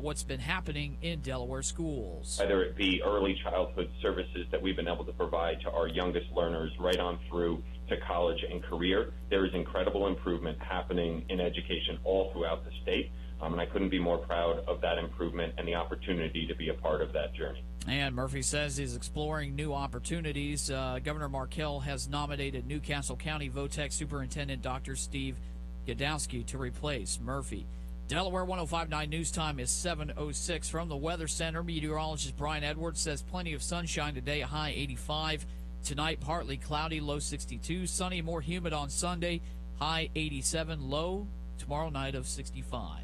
what's been happening in Delaware schools. Whether it be early childhood services that we've been able to provide to our youngest learners right on through to college and career, there is incredible improvement happening in education all throughout the state. And I couldn't be more proud of that improvement and the opportunity to be a part of that journey. And Murphy says he's exploring new opportunities. Governor Markell has nominated Newcastle County VOTEC Superintendent Dr. Steve Gadowski to replace Murphy. Delaware 105.9 news time is 7:06. From the Weather Center, meteorologist Brian Edwards says plenty of sunshine today, a high 85. Tonight, partly cloudy, low 62. Sunny, more humid on Sunday, high 87, low tomorrow night of 65.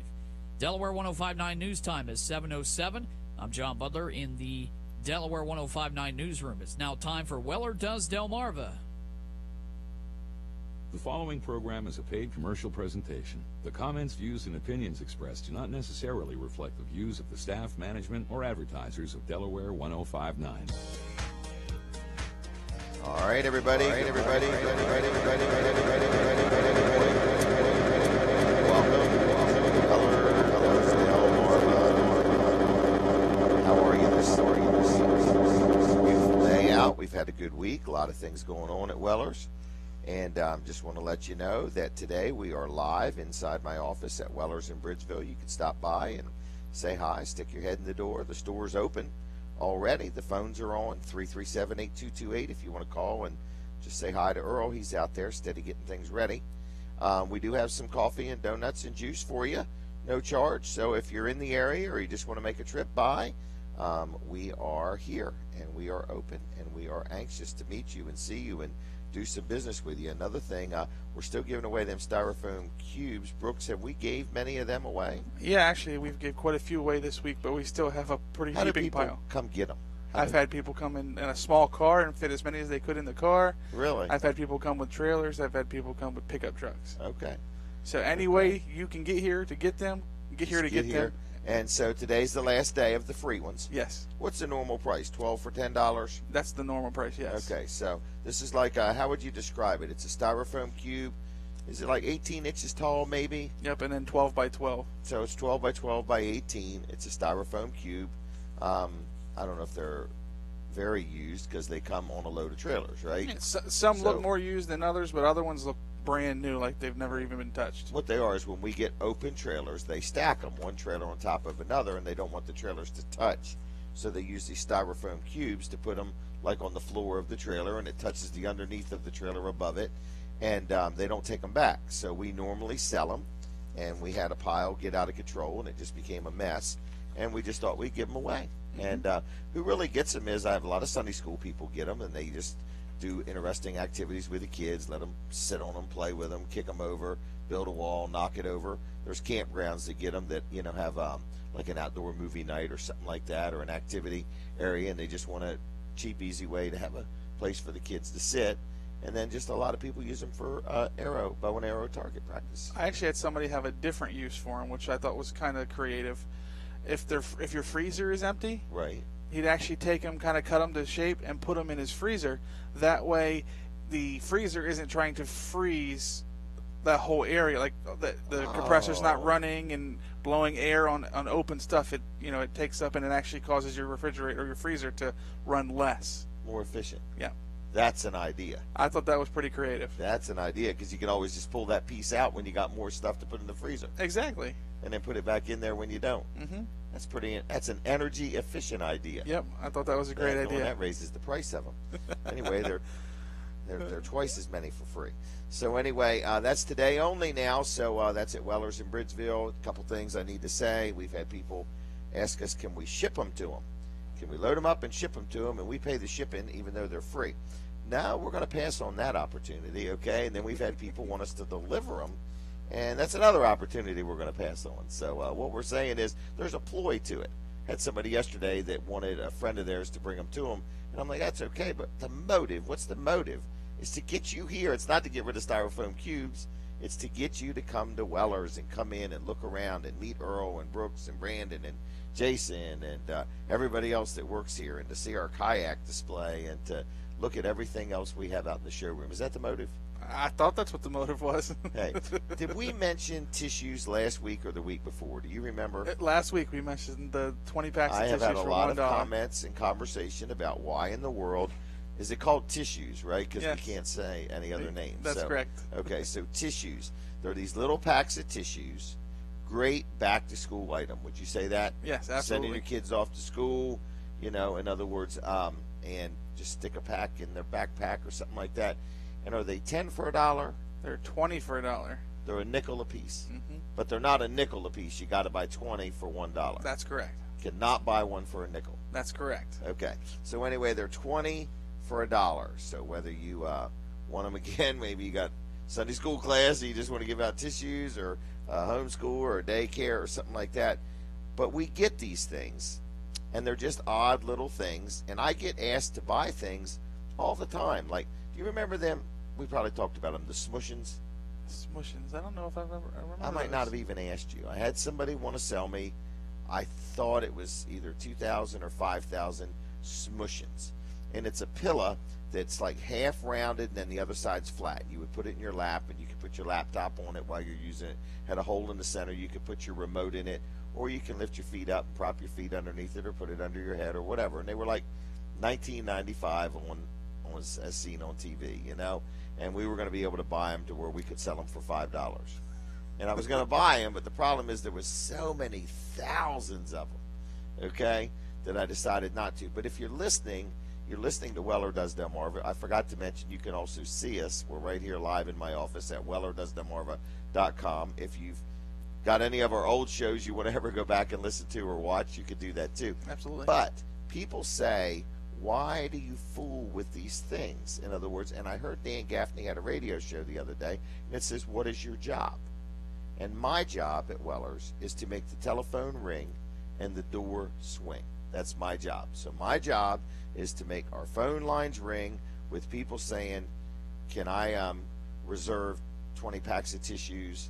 Delaware 105.9 news time is 7:07. I'm John Butler in the Delaware 105.9 newsroom. It's now time for Weller Does Delmarva. The following program is a paid commercial presentation. The comments, views, and opinions expressed do not necessarily reflect the views of the staff, management, or advertisers of Delaware 105.9. All right, everybody. We've had a good week, a lot of things going on at Weller's, and just want to let you know that today we are live inside my office at Weller's in Bridgeville. You can stop by and say hi, stick your head in the door. The store's open already. The phones are on, 337-8228 if you want to call and just say hi to Earl. He's out there steady getting things ready. We do have some coffee and donuts and juice for you, no charge. So if you're in the area or you just want to make a trip by, we are here and we are open and we are anxious to meet you and see you and do some business with you. Another thing, we're still giving away them styrofoam cubes. Brooks, have we gave many of them away? Yeah, actually, we've gave quite a few away this week, but we still have a pretty heaping pile. How do people come get them? I've had people come in a small car and fit as many as they could in the car. Really? I've had people come with trailers. I've had people come with pickup trucks. Okay. So any way you can get here to get them, get here to get them. And so today's the last day of the free ones. Yes. What's the normal price? $12 for $10? That's the normal price, yes. Okay, so this is like, how would you describe it? It's a styrofoam cube. Is it like 18 inches tall, maybe? Yep, and then 12 by 12. So it's 12 by 12 by 18. It's a styrofoam cube. I don't know if they're very used because they come on a load of trailers, right? Yeah, some look more used than others, but other ones look brand new, like they've never even been touched. What they are is when we get open trailers, they stack them one trailer on top of another, and they don't want the trailers to touch. So they use these styrofoam cubes to put them like on the floor of the trailer, and it touches the underneath of the trailer above it, and they don't take them back. So we normally sell them, and we had a pile get out of control, and it just became a mess, and we just thought we'd give them away. And who really gets them is I have a lot of Sunday school people get them, and they just do interesting activities with the kids, let them sit on them, play with them, kick them over, build a wall, knock it over. There's campgrounds that get them that, you know, have like an outdoor movie night or something like that, or an activity area, and they just want a cheap, easy way to have a place for the kids to sit. And then just a lot of people use them for bow and arrow target practice. I actually had somebody have a different use for them, which I thought was kind of creative. If your freezer is empty, right, he'd actually take them, kind of cut them to shape, and put them in his freezer. That way, the freezer isn't trying to freeze that whole area. Like the compressor's not running and blowing air on open stuff. It takes up and it actually causes your refrigerator or your freezer to run less. More efficient. Yeah. That's an idea. I thought that was pretty creative. That's an idea because you can always just pull that piece out when you got more stuff to put in the freezer. Exactly. And then put it back in there when you don't. Mm-hmm. That's an energy efficient idea. Yep, I thought that was a great idea. That raises the price of them. Anyway, they're twice as many for free. So anyway, that's today only now. So that's at Weller's in Bridgeville. A couple things I need to say. We've had people ask us, can we ship them to them? Can we load them up and ship them to them? And we pay the shipping even though they're free. Now we're going to pass on that opportunity, okay? And then we've had people want us to deliver them. And that's another opportunity we're going to pass on. So what we're saying is there's a ploy to it. Had somebody yesterday that wanted a friend of theirs to bring them to them. And I'm like, that's okay, but the motive, what's the motive? It's to get you here. It's not to get rid of styrofoam cubes. It's to get you to come to Weller's and come in and look around and meet Earl and Brooks and Brandon and Jason and everybody else that works here, and to see our kayak display and to look at everything else we have out in the showroom. Is that the motive? I thought that's what the motive was. Hey, did we mention tissues last week or the week before? Do you remember? Last week we mentioned the 20 packs of I have tissues had a for lot $1. of comments and conversation about why in the world is it called tissues, right? Because Yes. we can't say any other names. That's correct. Okay, so tissues. They're these little packs of tissues. Great back-to-school item. Would you say that? Yes, Sending absolutely. your kids off to school, in other words, and just stick a pack in their backpack or something like that. And are they 10 for $1? They're 20 for $1. They're a nickel a piece. Mm-hmm. But they're not a nickel a piece. You got to buy 20 for $1. That's correct. Cannot buy one for a nickel. That's correct. Okay. So anyway, they're 20 for $1. So whether you want them again, maybe you got Sunday school class, or you just want to give out tissues, or homeschool, or daycare, or something like that. But we get these things, and they're just odd little things. And I get asked to buy things all the time. Like, do you remember them? We probably talked about them, the Smushins. Smushins. I don't know if I remember. I might not have even asked you. I had somebody want to sell me, I thought it was either 2,000 or 5,000 Smushins. And it's a pillow that's like half rounded and then the other side's flat. You would put it in your lap and you could put your laptop on it while you're using it. Had a hole in the center. You could put your remote in it, or you can lift your feet up and prop your feet underneath it, or put it under your head, or whatever. And they were like $19.95 on as seen on TV, and we were going to be able to buy them to where we could sell them for $5. And I was going to buy them, but the problem is there was so many thousands of them, okay, that I decided not to. But if you're listening to Weller Does Delmarva. I forgot to mention you can also see us. We're right here live in my office at wellerdoesdelmarva.com. If you've got any of our old shows you want to ever go back and listen to or watch, you could do that too. Absolutely. But people say, why do you fool with these things? In other words, and I heard Dan Gaffney had a radio show the other day, and it says, what is your job? And my job at Weller's is to make the telephone ring and the door swing. That's my job. So my job is to make our phone lines ring with people saying, can I reserve 20 packs of tissues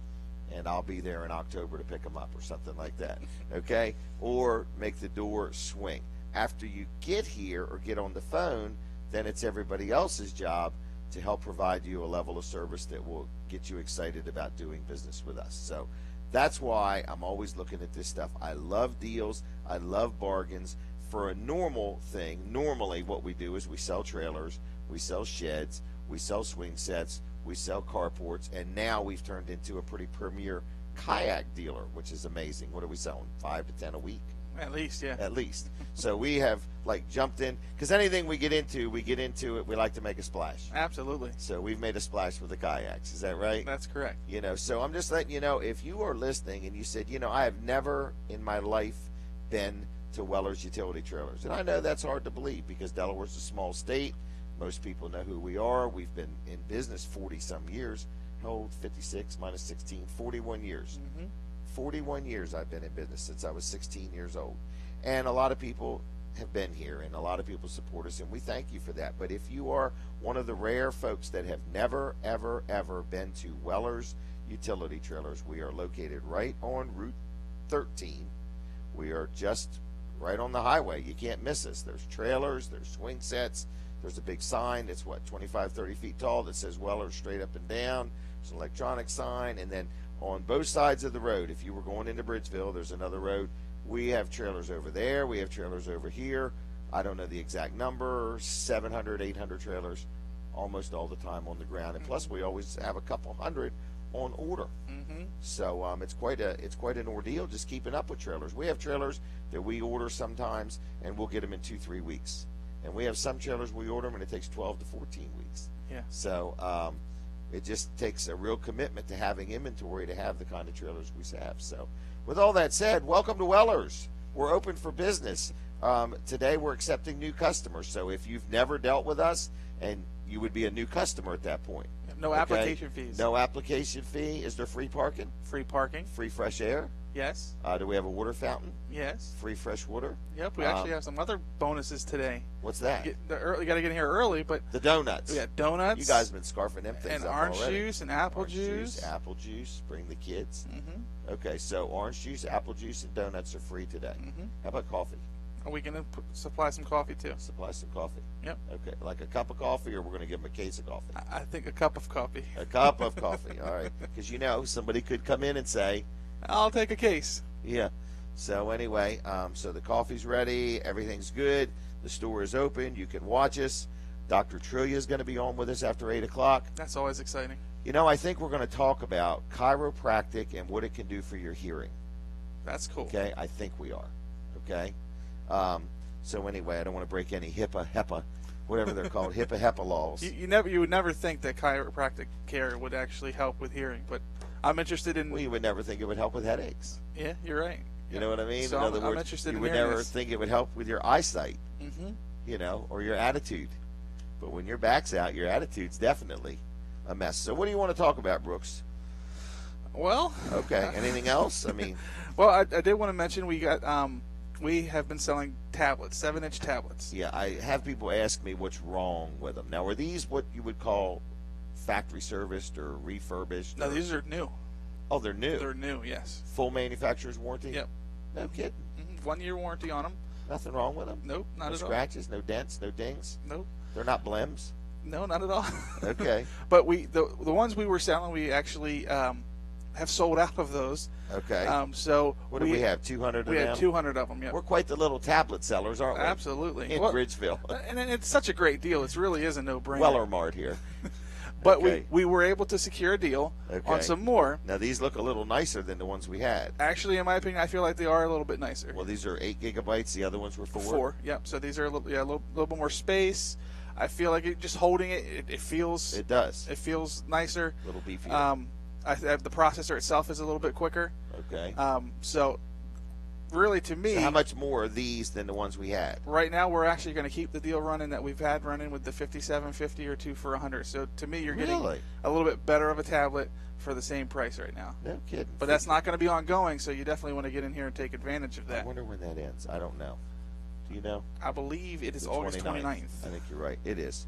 and I'll be there in October to pick them up, or something like that, okay? Or make the door swing. After you get here or get on the phone, then it's everybody else's job to help provide you a level of service that will get you excited about doing business with us. So that's why I'm always looking at this stuff. I love deals. I love bargains. For a normal thing, normally what we do is we sell trailers, we sell sheds, we sell swing sets, we sell carports, and now we've turned into a pretty premier kayak dealer, which is amazing. What are we selling? 5 to 10 a week? At least, yeah. At least. So we have jumped in, because anything we get into it, we like to make a splash. Absolutely. So we've made a splash with the kayaks. Is that right? That's correct. So I'm just letting you know, if you are listening and you said, I have never in my life been to Weller's Utility Trailers. And I know that's hard to believe because Delaware's a small state. Most people know who we are. We've been in business 40-some years. How old? 56 minus 16, 41 years. Mm-hmm. 41 years I've been in business, since I was 16 years old. And a lot of people have been here, and a lot of people support us, and we thank you for that. But if you are one of the rare folks that have never, ever, ever been to Weller's Utility Trailers, we are located right on Route 13. We are just right on the highway. You can't miss us. There's trailers, there's swing sets, there's a big sign that's 25, 30 feet tall that says Weller's straight up and down. There's an electronic sign, and then on both sides of the road, if you were going into Bridgeville, there's another road. We have trailers over there. We have trailers over here. I don't know the exact number, 700, 800 trailers almost all the time on the ground. And plus, we always have a couple hundred on order. Mm-hmm. So it's quite an ordeal just keeping up with trailers. We have trailers that we order sometimes, and we'll get them in 2-3 weeks. And we have some trailers we order them, and it takes 12 to 14 weeks. Yeah. So it just takes a real commitment to having inventory to have the kind of trailers we have. So with all that said, welcome to Weller's. We're open for business. Today we're accepting new customers. So if you've never dealt with us, and you would be a new customer at that point. No application fees. No application fee. Is there free parking? Free parking. Free fresh air? Yes. Do we have a water fountain? Yes. Free fresh water? Yep. We actually have some other bonuses today. What's that? You got to get in here early, but the donuts. We got donuts. You guys have been scarfing them things and up orange already. juice and apple juice. Apple juice. Bring the kids. Mm-hmm. Okay, so orange juice, apple juice, and donuts are free today. Mm-hmm. How about coffee? Are we going to supply some coffee too? Supply some coffee. Yep. Okay, like a cup of coffee, or we're going to give them a case of coffee? I think a cup of coffee. A cup of coffee, all right. Because, somebody could come in and say, I'll take a case. yeah. So anyway, so the coffee's ready. Everything's good. The store is open. You can watch us. Dr. Trillia is going to be on with us after 8 o'clock. That's always exciting. I think we're going to talk about chiropractic and what it can do for your hearing. That's cool. Okay, I think we are. Okay. So anyway, I don't want to break any HIPAA, whatever they're called, HIPAA laws. You would never think that chiropractic care would actually help with hearing, but I'm interested in. Well, you would never think it would help with headaches. Yeah, you're right. You know what I mean? So in other I'm words, interested you in would hearing never this. think it would help with your eyesight. Mm-hmm. Or your attitude. But when your back's out, your attitude's definitely a mess. So what do you want to talk about, Brooks? Well. Okay. Anything else? I mean. Well, I did want to mention we have been selling tablets, 7-inch tablets. Yeah, I have people ask me what's wrong with them. Now, are these what you would call factory serviced or refurbished? No, these are new. Oh, they're new. They're new, yes. Full manufacturer's warranty? Yep. No kidding. 1-year warranty on them. Nothing wrong with them? Nope, not No at all. scratches, no dents, no dings? Nope. They're not blems? No, not at all. Okay. But the ones we were selling, we actually have sold out of those. Okay. So what do we have, 200 of them? We had 200 of them, yeah. We're quite the little tablet sellers, aren't we? Absolutely. In Bridgeville. And it's such a great deal. It really is a no-brainer. Weller Mart here. But okay. we were able to secure a deal on some more. Now, these look a little nicer than the ones we had. Actually, in my opinion, I feel like they are a little bit nicer. Well, these are 8 gigabytes. The other ones were 4? 4, yep. So these are a little bit more space. I feel like just holding it feels... It does. It feels nicer. A little beefier. The processor itself is a little bit quicker. Okay. So really, to me... So how much more are these than the ones we had? Right now, we're actually going to keep the deal running that we've had running with the 5750 or 2 for $100. So to me, you're getting a little bit better of a tablet for the same price right now. No kidding. But that's not going to be ongoing, so you definitely want to get in here and take advantage of that. I wonder when that ends. I don't know. Do you know? I believe it is August 29th. I think you're right. It is.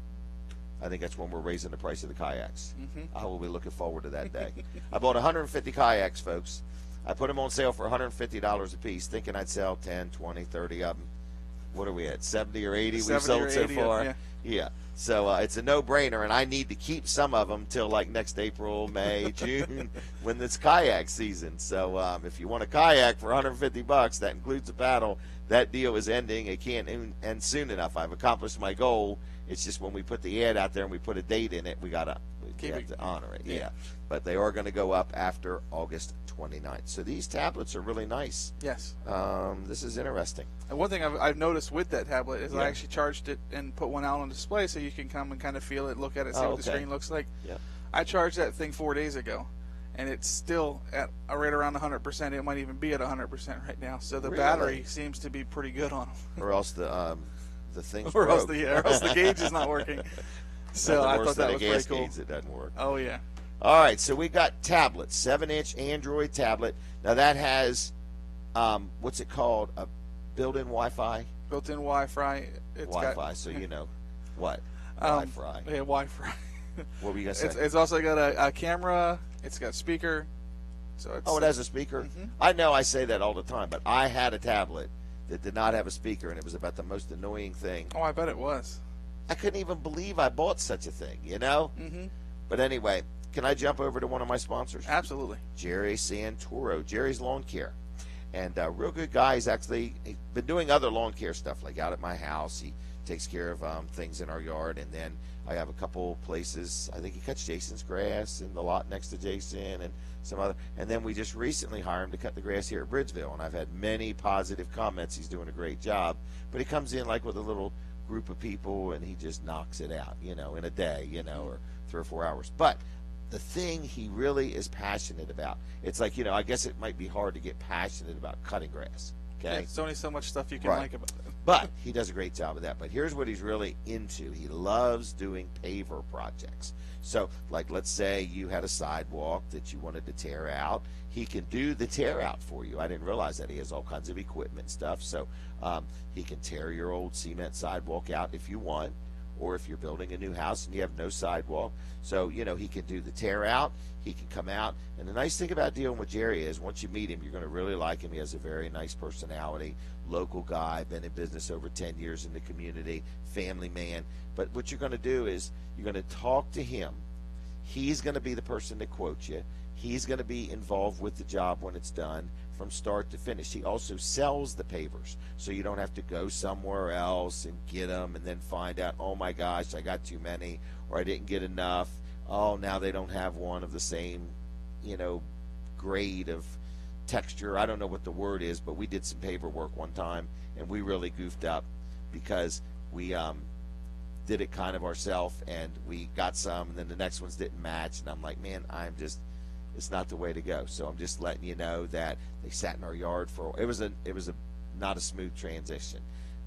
I think that's when we're raising the price of the kayaks. Mm-hmm. I will be looking forward to that day. I bought 150 kayaks, folks. I put them on sale for $150 a piece, thinking I'd sell 10, 20, 30 of them. What are we at, 70 or 80 we've sold so far? Yeah. So it's a no-brainer, and I need to keep some of them till like next April, May, June, when it's kayak season. So if you want a kayak for $150, that includes a paddle, that deal is ending. It can't end soon enough. I've accomplished my goal. It's just when we put the ad out there and we put a date in it, we have to honor it. Yeah. But they are going to go up after August 29th. So these tablets are really nice. Yes. This is interesting. And one thing I've noticed with that tablet is I actually charged it and put one out on display so you can come and kind of feel it, look at it, see what the screen looks like. Yeah. I charged that thing 4 days ago, and it's still at right around 100%. It might even be at 100% right now. So the battery seems to be pretty good on them. Or else the thing's or broke. else the gauge is not working. So I thought that was pretty cool. It doesn't work. Oh yeah. All right, so we got tablets, 7-inch Android tablet. Now that has what's it called? A built-in Wi-Fi. Built-in Wi-Fi. Wi-Fi. So you know what? Wi-Fi. Yeah, Wi-Fi. What were you gonna say? It's also got a camera. It's got speaker. So it's, it has a speaker. Mm-hmm. I know I say that all the time, but I had a tablet that did not have a speaker, and it was about the most annoying thing. Oh, I bet it was. I couldn't even believe I bought such a thing, you know? Mm-hmm. But anyway, can I jump over to one of my sponsors? Absolutely. Jerry Santoro, Jerry's Lawn Care. And a real good guy. He's been doing other lawn care stuff, like out at my house. He takes care of things in our yard, and then I have a couple places. I think he cuts Jason's grass in the lot next to Jason and some other. And then we just recently hired him to cut the grass here at Bridgeville, and I've had many positive comments. He's doing a great job. But he comes in like with a little group of people, and he just knocks it out, in a day, or 3 or 4 hours. But the thing he really is passionate about, it's like, I guess it might be hard to get passionate about cutting grass. Okay. There's only so much stuff you can like about it. But he does a great job of that. But here's what he's really into. He loves doing paver projects. So, like, let's say you had a sidewalk that you wanted to tear out. He can do the tear out for you. I didn't realize that. He has all kinds of equipment and stuff. So he can tear your old cement sidewalk out if you want. or if you're building a new house and you have no sidewalk. So, you know, he can do the tear out, he can come out. And the nice thing about dealing with Jerry is once you meet him, you're going to really like him. He has a very nice personality, local guy, been in business over 10 years in the community, family man. But what you're going to do is you're going to talk to him. He's going to be the person that quotes you. He's going to be involved with the job when it's done from start to finish. He also sells the pavers, so you don't have to go somewhere else and get them and then find out, oh my gosh, I got too many, or I didn't get enough. Oh, now they don't have one of the same, you know, grade of texture. I don't know what the word is, but we did some paver work one time, and we really goofed up because we did it kind of ourselves, and we got some, and then the next ones didn't match, and I'm like, man, it's not the way to go. So I'm just letting you know that they sat in our yard for it was not a smooth transition.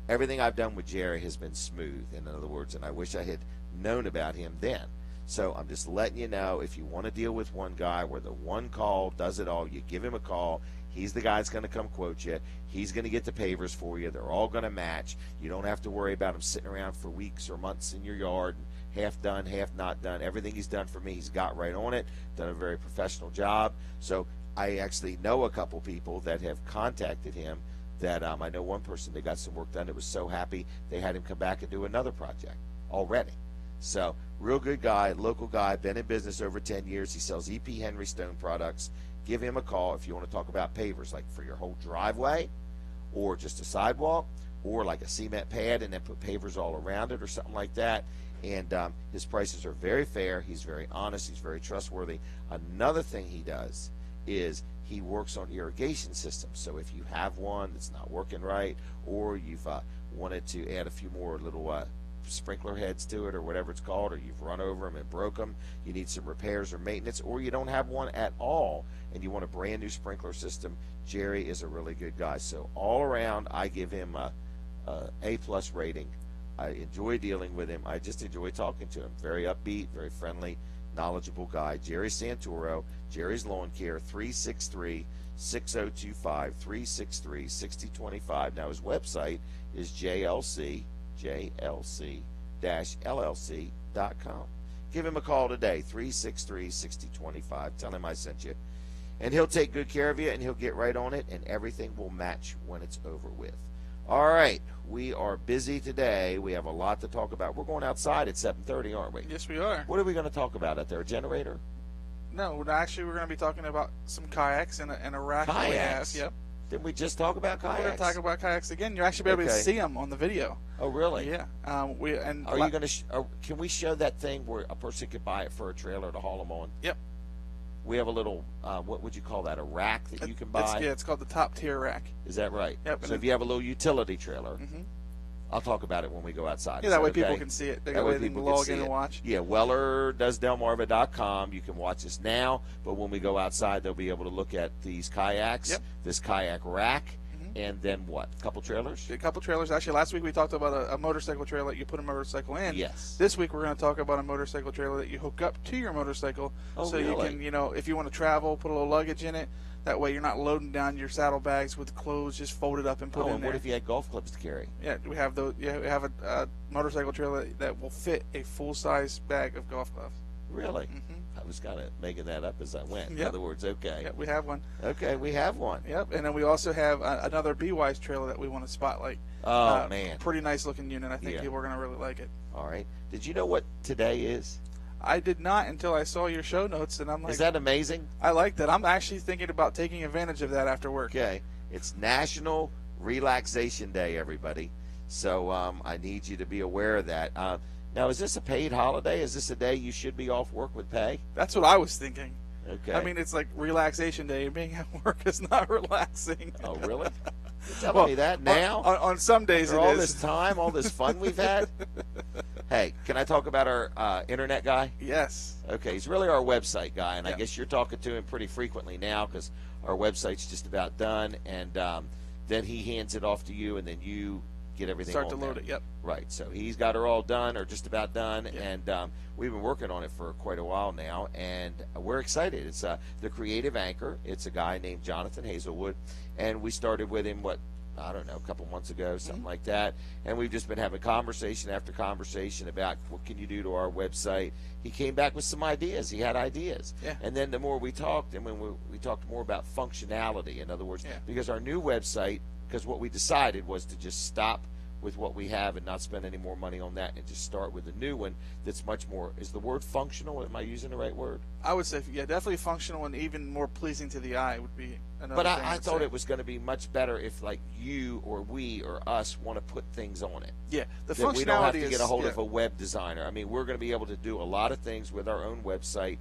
Everything I've done with Jerry has been smooth, in other words, and I wish I had known about him then. So I'm just letting you know, if you want to deal with one guy where the one call does it all, you give him a call. He's the guy that's going to come quote you. He's going to get the pavers for you. They're all going to match. You don't have to worry about him sitting around for weeks or months in your yard, half done, half not done. Everything he's done for me, he's got right on it, done a very professional job. So I actually know a couple people that have contacted him that I know one person that got some work done that was so happy they had him come back and do another project already. So real good guy, local guy, been in business over 10 years. He sells EP Henry Stone products. Give him a call if you want to talk about pavers, like for your whole driveway or just a sidewalk or like a cement pad and then put pavers all around it or something like that. And his prices are very fair. He's very honest. He's very trustworthy. Another thing he does is he works on irrigation systems. So if you have one that's not working right, or you've wanted to add a few more little sprinkler heads to it or whatever it's called, or you've run over them and broke them, you need some repairs or maintenance, or you don't have one at all and you want a brand new sprinkler system, Jerry is a really good guy. So all around, I give him a A+ rating. I enjoy dealing with him. I just enjoy talking to him. Very upbeat, very friendly, knowledgeable guy. Jerry Santoro, Jerry's Lawn Care, 363-6025, 363-6025. Now his website is jlc-llc.com. Give him a call today, 363-6025. Tell him I sent you. And he'll take good care of you, and he'll get right on it, and everything will match when it's over with. All right, we are busy today. We have a lot to talk about. We're going outside at 7:30, aren't we? Yes, we are. What are we going to talk about out there? A generator? No, actually, we're going to be talking about some kayaks and a rack that we have. Kayaks? Yep. Didn't we just talk about kayaks? We're going to talk about kayaks again. You'll actually be able to see them on the video. Oh, really? Yeah. Are you going to? Can we show that thing where a person could buy it for a trailer to haul them on? Yep. We have a little, what would you call that? A rack that you can buy? It's called the top tier rack. Is that right? Yep. So if you have a little utility trailer, I'll talk about it when we go outside. Yeah, that way people can see it. That way they can log in and watch. Yeah, WellerDoesDelmarva.com. You can watch us now, but when we go outside, they'll be able to look at these kayaks, this kayak rack, and then what? A couple trailers? A couple trailers. Actually, last week we talked about a motorcycle trailer that you put a motorcycle in. Yes. This week we're going to talk about a motorcycle trailer that you hook up to your motorcycle. Oh, so really? you can, if you want to travel, put a little luggage in it. That way you're not loading down your saddlebags with clothes just folded up and put in and there. What if you had golf clubs to carry? Yeah, we have those. Yeah, we have a motorcycle trailer that will fit a full-size bag of golf gloves. Really? I was kind of making that up as I went. In Yep. other words, okay. Yep, we have one. Okay, we have one. Yep, and then we also have another B-Wise trailer that we want to spotlight. Oh, man. Pretty nice looking unit. I think Yeah. people are going to really like it. All right. Did you know what today is? I did not until I saw your show notes, and I'm like, Is that amazing? I like that. I'm actually thinking about taking advantage of that after work. Okay. It's National Relaxation Day, everybody. So I need you to be aware of that. Now, is this a paid holiday? Is this a day you should be off work with pay? That's what I was thinking. Okay. I mean, it's like relaxation day. Being at work is not relaxing. Oh, really? You're telling me that now? On some days After it all is. this time, all this fun we've had? Hey, can I talk about our internet guy? Yes. Okay, he's really our website guy, and Yeah. I guess you're talking to him pretty frequently now because our website's just about done, and then he hands it off to you, and then you get everything Start to on load there. it. Yep. Right, so he's got her all done or just about done, and we've been working on it for quite a while now, and we're excited. It's the creative anchor. It's a guy named Jonathan Hazelwood, and we started with him, I don't know, a couple months ago, something like that. And we've just been having conversation after conversation about what can you do to our website. He came back with some ideas. He had ideas. Yeah. And then the more we talked, and when we talked more about functionality, in other words, because our new website, because what we decided was to just stop with what we have and not spend any more money on that and just start with a new one that's much more, is the word functional? Am I using the right word? I would say, yeah, definitely functional and even more pleasing to the eye would be another But thing. I thought it was going to be much better if, like, you or we or us want to put things on it. Yeah, the That functionality we don't have to is, get a hold of a web designer. I mean, we're going to be able to do a lot of things with our own website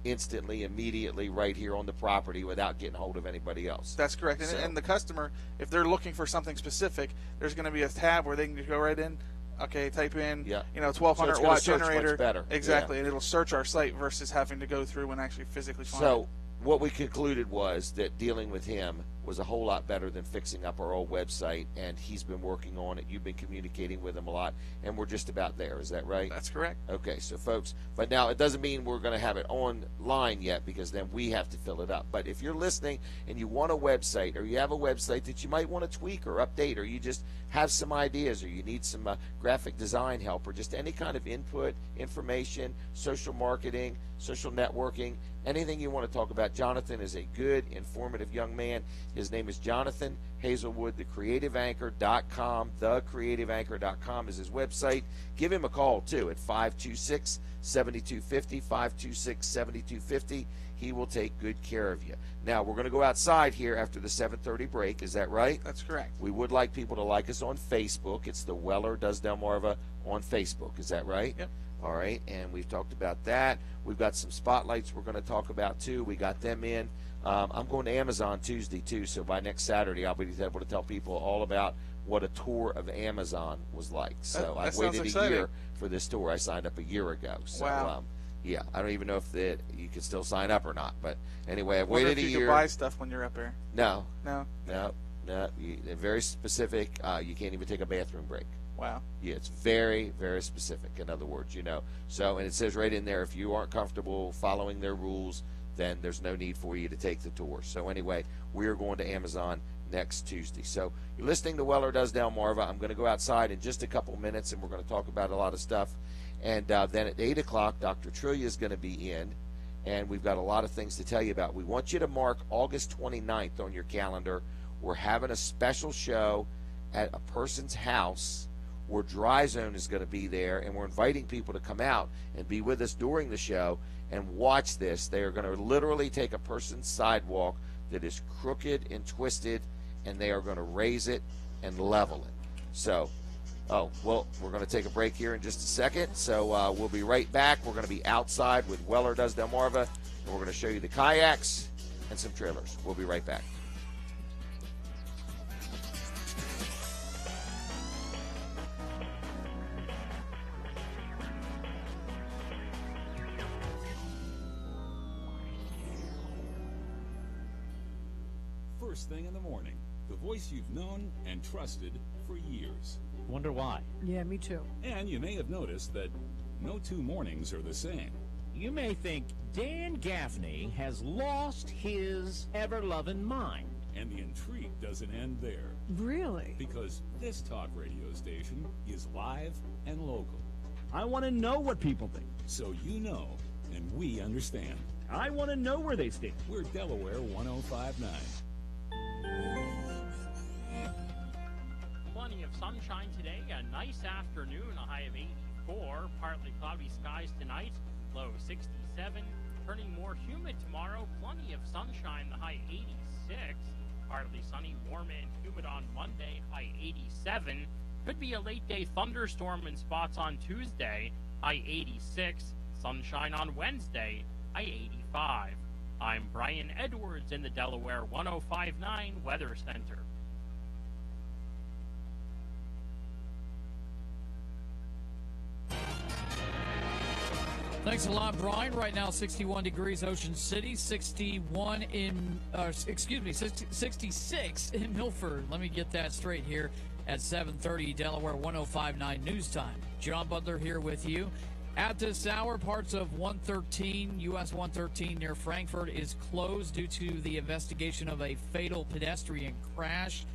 instantly, immediately, right here on the property without getting hold of anybody else. That's correct. So- And the customer, if they're looking for something specific, there's going to be a tab where they can just go right in. Okay, type in, Yeah. 1200 So it's gonna watt search much generator. better. Exactly, Yeah. and it'll search our site versus having to go through and actually physically find it. So what we concluded was that dealing with him was a whole lot better than fixing up our old website, and he's been working on it. You've been communicating with him a lot, and we're just about there. Is that right? That's correct. Okay, so folks, but now it doesn't mean we're going to have it online yet, because then we have to fill it up. But if you're listening and you want a website, or you have a website that you might want to tweak or update, or you just have some ideas, or you need some graphic design help, or just any kind of input, information, social marketing, social networking, anything you want to talk about, Jonathan is a good, informative young man. His name is Jonathan Hazelwood, thecreativeanchor.com. Thecreativeanchor.com is his website. Give him a call, too, at 526-7250, 526-7250. He will take good care of you. Now, we're going to go outside here after the 7:30 break. Is that right? That's correct. We would like people to like us on Facebook. It's the Weller Does Delmarva on Facebook. Is that right? Yep. All right, and we've talked about that. We've got some spotlights we're going to talk about, too. We got them in. I'm going to Amazon Tuesday, too, so by next Saturday I'll be able to tell people all about what a tour of Amazon was like. So That I've sounds waited exciting. a year for this tour. I signed up a year ago. So, Wow. Yeah, I don't even know if you can still sign up or not. But anyway, I've Wonder waited if a you year. could buy stuff when you're up there. No. No. They're very specific. You can't even take a bathroom break. Wow. Yeah, it's very, very specific, in other words, So, and it says right in there, if you aren't comfortable following their rules, then there's no need for you to take the tour. So anyway, we are going to Amazon next Tuesday. So you're listening to Weller Does Delmarva. I'm going to go outside in just a couple minutes, and we're going to talk about a lot of stuff. And then at 8 o'clock, Dr. Trillia is going to be in, and we've got a lot of things to tell you about. We want you to mark August 29th on your calendar. We're having a special show at a person's house where Dry Zone is going to be there, and we're inviting people to come out and be with us during the show and watch this. They are going to literally take a person's sidewalk that is crooked and twisted, and they are going to raise it and level it. So, we're going to take a break here in just a second, so we'll be right back. We're going to be outside with Weller Does Delmarva, and we're going to show you the kayaks and some trailers. We'll be right back. First thing in the morning, the voice you've known and trusted for years. Wonder why? Yeah, me too. And you may have noticed that no two mornings are the same. You may think Dan Gaffney has lost his ever-loving mind. And the intrigue doesn't end there, Really? because this talk radio station is live and local. I want to know what people think. So you know, and we understand. I want to know where they stand. We're Delaware 1059. Plenty of sunshine today, a nice afternoon, a high of 84, partly cloudy skies tonight, low 67, turning more humid tomorrow, plenty of sunshine, the high 86, partly sunny, warm and humid on Monday, high 87, could be a late day thunderstorm in spots on Tuesday, high 86, sunshine on Wednesday, high 85. I'm Brian Edwards in the Delaware 1059 Weather Center. Thanks a lot, Brian. Right now, 61 degrees Ocean City, 61 in, 66 in Milford. Let me get that straight here at 7:30 Delaware 1059 News Time. John Butler here with you. At this hour, parts of 113, US 113 near Frankfurt is closed due to the investigation of a fatal pedestrian crash.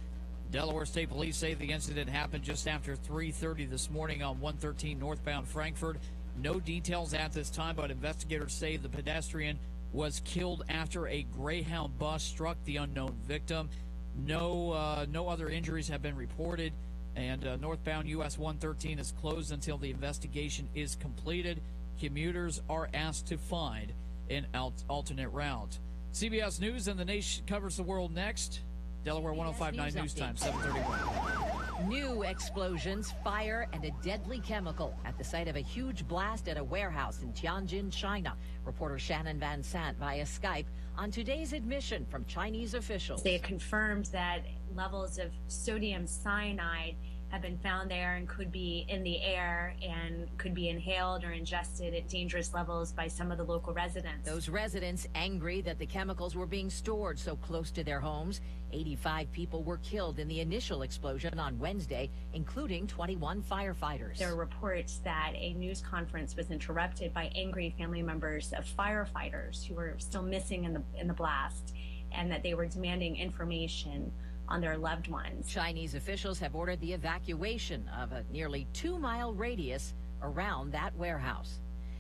Delaware State Police say the incident happened just after 3:30 this morning on 113 northbound Frankfort. No details at this time, but investigators say the pedestrian was killed after a Greyhound bus struck the unknown victim. No other injuries have been reported, and northbound US 113 is closed until the investigation is completed. Commuters are asked to find an alternate route. CBS News and the Nation covers the world next. Delaware 105.9 News Time, 7:31. New explosions, fire, and a deadly chemical at the site of a huge blast at a warehouse in Tianjin, China. Reporter Shannon Van Sant via Skype on today's admission from Chinese officials. They confirmed that levels of sodium cyanide have been found there and could be in the air and could be inhaled or ingested at dangerous levels by some of the local residents. Those residents angry that the chemicals were being stored so close to their homes. 85 people were killed in the initial explosion on Wednesday, including 21 firefighters. There are reports that a news conference was interrupted by angry family members of firefighters who were still missing in the blast, and that they were demanding information on their loved ones. Chinese officials have ordered the evacuation of a nearly 2-mile radius around that warehouse.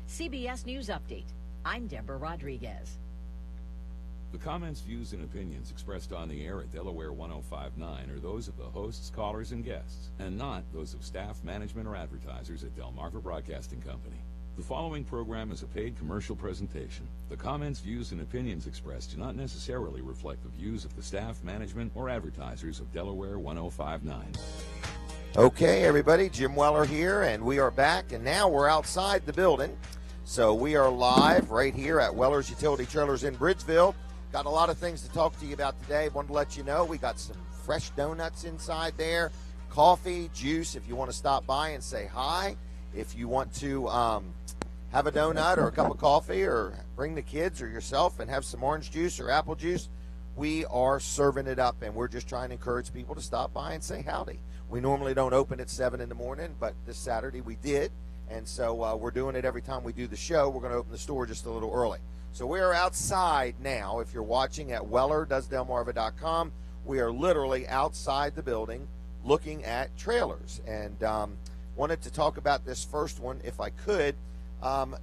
CBS News Update. I'm Deborah Rodriguez. The comments, views, and opinions expressed on the air at Delaware 105.9 are those of the hosts, callers, and guests, and not those of staff, management, or advertisers at Delmarva Broadcasting Company. The following program is a paid commercial presentation. The comments, views, and opinions expressed do not necessarily reflect the views of the staff, management, or advertisers of Delaware 105.9. Okay, everybody, Jim Weller here, and we are back, and now we're outside the building. So we are live right here at Weller's Utility Trailers in Bridgeville. Got a lot of things to talk to you about today. Wanted to let you know we got some fresh donuts inside there, coffee, juice, if you want to stop by and say hi. If you want to have a donut or a cup of coffee, or bring the kids or yourself and have some orange juice or apple juice, we are serving it up, and we're just trying to encourage people to stop by and say howdy. We normally don't open at 7 in the morning, but this Saturday we did, and so we're doing it every time we do the show. We're going to open the store just a little early. So we are outside now. If you're watching at weller.delmarva.com, we are literally outside the building looking at trailers, and wanted to talk about this first one if I could.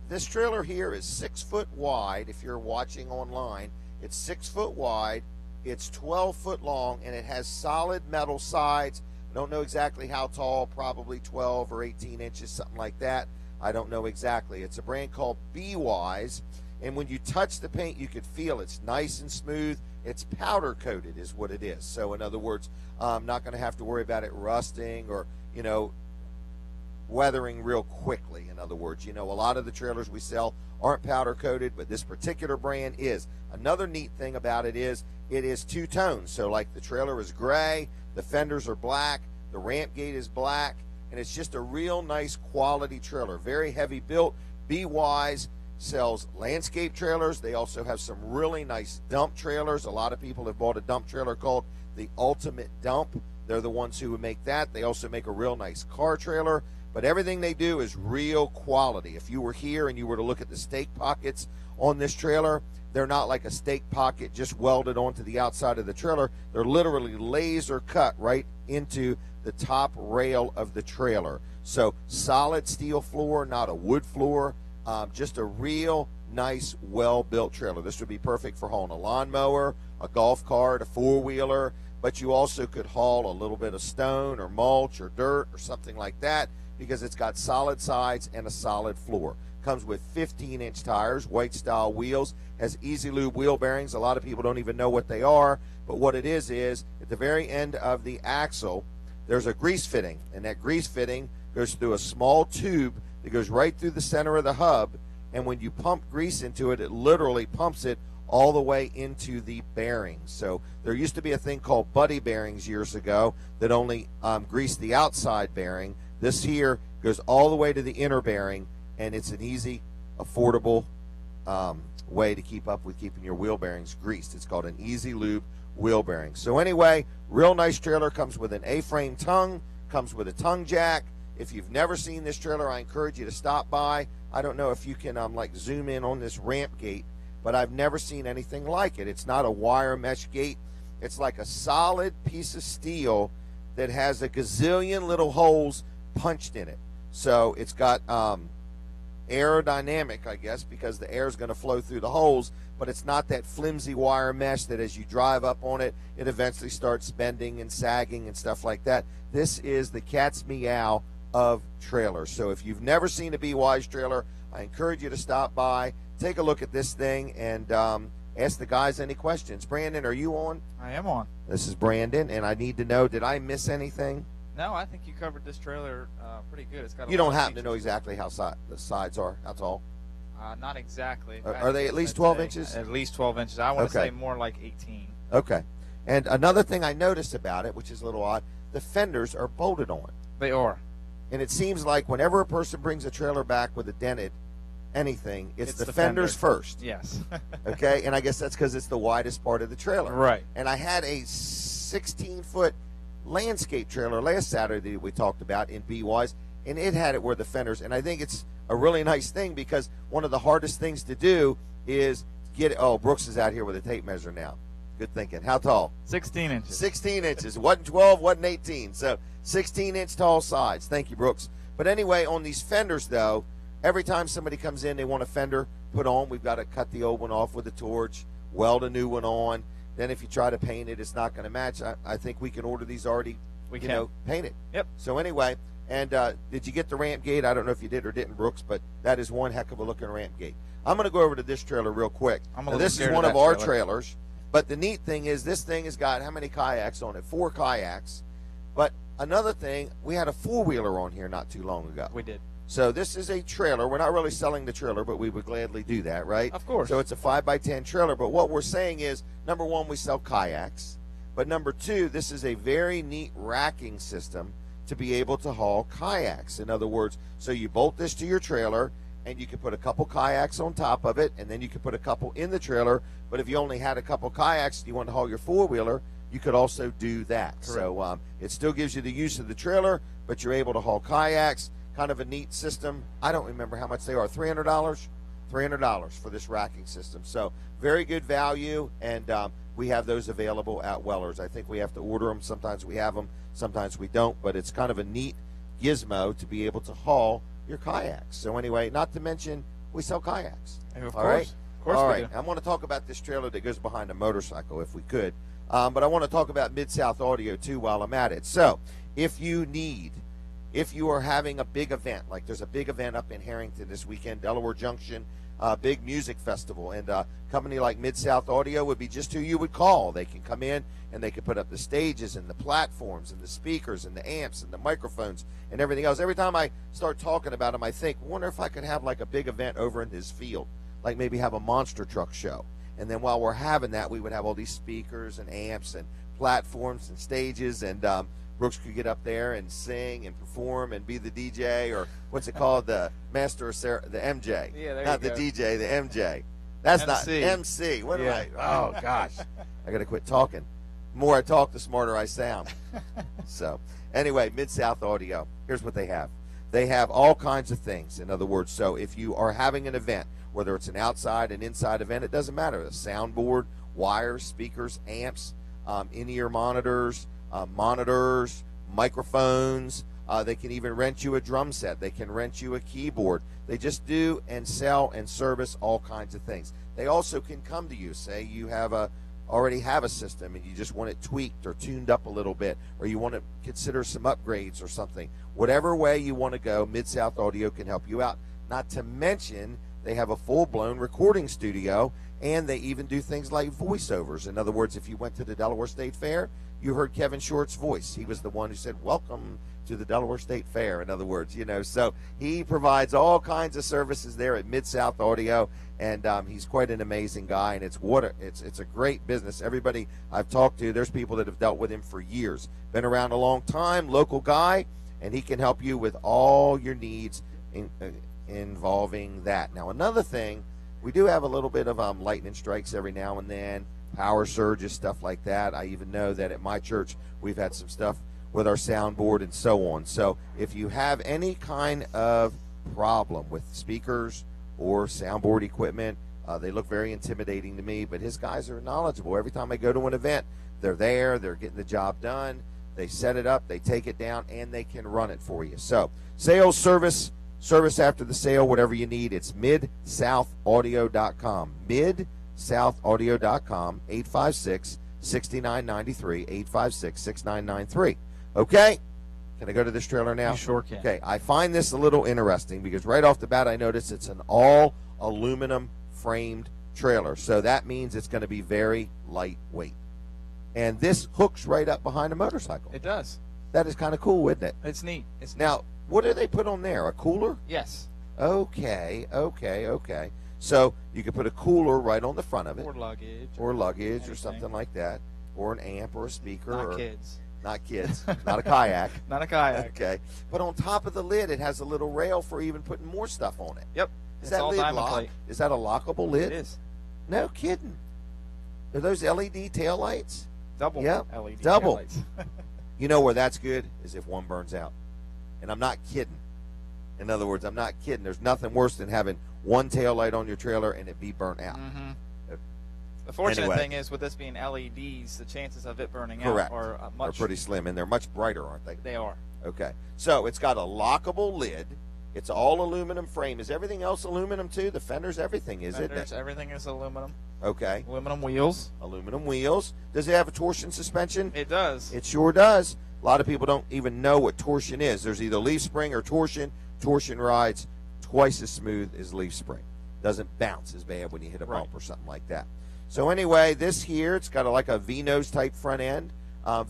This trailer here is 6 foot wide. If you're watching online, it's 6 foot wide, it's 12 foot long, and it has solid metal sides. I don't know exactly how tall, probably 12 or 18 inches, something like that. I don't know exactly. It's a brand called B-Wise, and when you touch the paint, you could feel it's nice and smooth. It's powder coated is what it is. So in other words, I'm not going to have to worry about it rusting or, weathering real quickly. In other words, a lot of the trailers we sell aren't powder coated, but this particular brand is. Another neat thing about it is two-tone. So like the trailer is gray, the fenders are black, the ramp gate is black, and it's just a real nice quality trailer. Very heavy built. B-Wise sells landscape trailers. They also have some really nice dump trailers. A lot of people have bought a dump trailer called the Ultimate Dump. They're the ones who would make that. They also make a real nice car trailer. But everything they do is real quality. If you were here and you were to look at the stake pockets on this trailer, they're not like a stake pocket just welded onto the outside of the trailer. They're literally laser cut right into the top rail of the trailer. So solid steel floor, not a wood floor. Just a real nice, well-built trailer. This would be perfect for hauling a lawnmower, a golf cart, a four-wheeler, but you also could haul a little bit of stone or mulch or dirt or something like that, because it's got solid sides and a solid floor. Comes with 15-inch tires, white style wheels, has easy lube wheel bearings. A lot of people don't even know what they are, but what it is at the very end of the axle, there's a grease fitting, and that grease fitting goes through a small tube that goes right through the center of the hub, and when you pump grease into it, it literally pumps it all the way into the bearings. So there used to be a thing called buddy bearings years ago that only greased the outside bearing. This here goes all the way to the inner bearing, and it's an easy, affordable way to keep up with keeping your wheel bearings greased. It's called an Easy Lube wheel bearing. So anyway, real nice trailer. Comes with an A-frame tongue, comes with a tongue jack. If you've never seen this trailer, I encourage you to stop by. I don't know if you can zoom in on this ramp gate, but I've never seen anything like it. It's not a wire mesh gate. It's like a solid piece of steel that has a gazillion little holes punched in it. So it's got aerodynamic, I guess, because the air is going to flow through the holes, but it's not that flimsy wire mesh that as you drive up on it, it eventually starts bending and sagging and stuff like that. This is the cat's meow of trailers. So if you've never seen a Be Wise trailer, I encourage you to stop by, take a look at this thing, and ask the guys any questions. Brandon, are you on? I am on. This is Brandon, and I need to know, did I miss anything? No, I think you covered this trailer pretty good. It's got. You don't happen to know exactly how the sides are? How tall? Not exactly. Are they at least 12 inches? At least 12 inches. I want to say more like 18. Okay. And another thing I noticed about it, which is a little odd, the fenders are bolted on. They are. And it seems like whenever a person brings a trailer back with a dented anything, it's the fenders first. Yes. Okay, and I guess that's because it's the widest part of the trailer. Right. And I had a 16-foot landscape trailer last Saturday that we talked about in Be Wise, and it had it where the fenders, and I think it's a really nice thing because one of the hardest things to do is get it. Oh, Brooks is out here with a tape measure now. Good thinking. How tall? 16 inches. 16 inches. Wasn't 12, wasn't 18. So 16-inch tall sides. Thank you, Brooks. But anyway, on these fenders, though, every time somebody comes in, they want a fender put on. We've got to cut the old one off with a torch, weld a new one on. Then if you try to paint it, it's not going to match. I think we can order these already, painted. Yep. So anyway, and did you get the ramp gate? I don't know if you did or didn't, Brooks, but that is one heck of a looking ramp gate. I'm going to go over to this trailer real quick. Now, this is one of our trailers. But the neat thing is this thing has got how many kayaks on it? 4 kayaks. But another thing, we had a 4-wheeler on here not too long ago. We did. So this is a trailer. We're not really selling the trailer, but we would gladly do that, right? Of course. So it's a 5x10 trailer. But what we're saying is, number one, we sell kayaks. But number two, this is a very neat racking system to be able to haul kayaks. In other words, so you bolt this to your trailer, and you can put a couple kayaks on top of it, and then you can put a couple in the trailer. But if you only had a couple kayaks and you want to haul your 4-wheeler, you could also do that. Correct. So it still gives you the use of the trailer, but you're able to haul kayaks. Kind of a neat system. I don't remember how much they are. $300? $300 for this racking system. So very good value, and we have those available at Weller's. I think we have to order them. Sometimes we have them, sometimes we don't, but it's kind of a neat gizmo to be able to haul your kayaks. So anyway, not to mention we sell kayaks. Of All course. right? Of course. All we right. do. I want to talk about this trailer that goes behind a motorcycle if we could. But I want to talk about Mid-South Audio too while I'm at it. So if you are having a big event, like there's a big event up in Harrington this weekend, Delaware Junction, big music festival, and a company like Mid-South Audio would be just who you would call. They can come in and they can put up the stages and the platforms and the speakers and the amps and the microphones and everything else. Every time I start talking about them, I think, wonder if I could have like a big event over in this field, like maybe have a monster truck show. And then while we're having that, we would have all these speakers and amps and platforms and stages, and Brooks could get up there and sing and perform and be the DJ, or what's it called, the master of the MJ. Yeah, there not you the go. DJ, the MJ. That's MC. not MC. What Yeah. am I? Oh gosh, I gotta quit talking. The more I talk, the smarter I sound. So anyway, Mid-South Audio. Here's what they have. They have all kinds of things. In other words, so if you are having an event, whether it's an outside and inside event, it doesn't matter. A soundboard, wires, speakers, amps, in-ear monitors, microphones. They can even rent you a drum set. They can rent you a keyboard. They just do and sell and service all kinds of things. They also can come to you. Say you already have a system and you just want it tweaked or tuned up a little bit, or you want to consider some upgrades or something. Whatever way you want to go, Mid-South Audio can help you out. Not to mention, they have a full-blown recording studio, and they even do things like voiceovers. In other words, if you went to the Delaware State Fair, you heard Kevin Short's voice. He was the one who said, "Welcome to the Delaware State Fair." In other words, so he provides all kinds of services there at Mid-South Audio, and he's quite an amazing guy, and it's a great business. Everybody I've talked to, there's people that have dealt with him for years. Been around a long time, local guy, and he can help you with all your needs involving that. Now, another thing, we do have a little bit of lightning strikes every now and then, power surges, stuff like that. I even know that at my church we've had some stuff with our soundboard and so on. So if you have any kind of problem with speakers or soundboard equipment, they look very intimidating to me, but his guys are knowledgeable. Every time I go to an event, They're there. They're getting the job done. They set it up. They take it down, and they can run it for you. So sales, service after the sale, whatever you need, it's MidSouthAudio.com. MidSouthAudio.com, 856-6993, 856-6993. Okay? Can I go to this trailer now? You sure can. Okay, I find this a little interesting because right off the bat I notice it's an all aluminum framed trailer. So that means it's going to be very lightweight. And this hooks right up behind a motorcycle. It does. That is kind of cool, isn't it? It's neat. It's neat. Now, what do they put on there? A cooler? Yes. Okay. So you can put a cooler right on the front of it. Or luggage. Or anything. something like that. Or an amp or a speaker. Not kids. Not kids. Not a kayak. Not a kayak. Okay. But on top of the lid, it has a little rail for even putting more stuff on it. Yep. Is It's that all lid diamond locked? plate. Is that a lockable lid? It is. No kidding. Are those LED taillights? Double Yep. LED Double. taillights. You know where that's good is if one burns out. And I'm not kidding. In other words, I'm not kidding. There's nothing worse than having one taillight on your trailer and it be burnt out. Mm-hmm. The fortunate Anyway. thing is with this being LEDs, the chances of it burning Correct. out are They're much. pretty slim, and they're much brighter, aren't they? They are. Okay. So it's got a lockable lid. It's all aluminum frame. Is everything else aluminum too? The fenders, everything is, isn't Fenders, it? everything is aluminum. Okay. Aluminum wheels. Aluminum wheels. Does it have a torsion suspension? It does. It sure does. A lot of people don't even know what torsion is. There's either leaf spring or torsion. Torsion rides twice as smooth as leaf spring. Doesn't bounce as bad when you hit a bump or something like that. So anyway, this here, it's got like a V-nose type front end.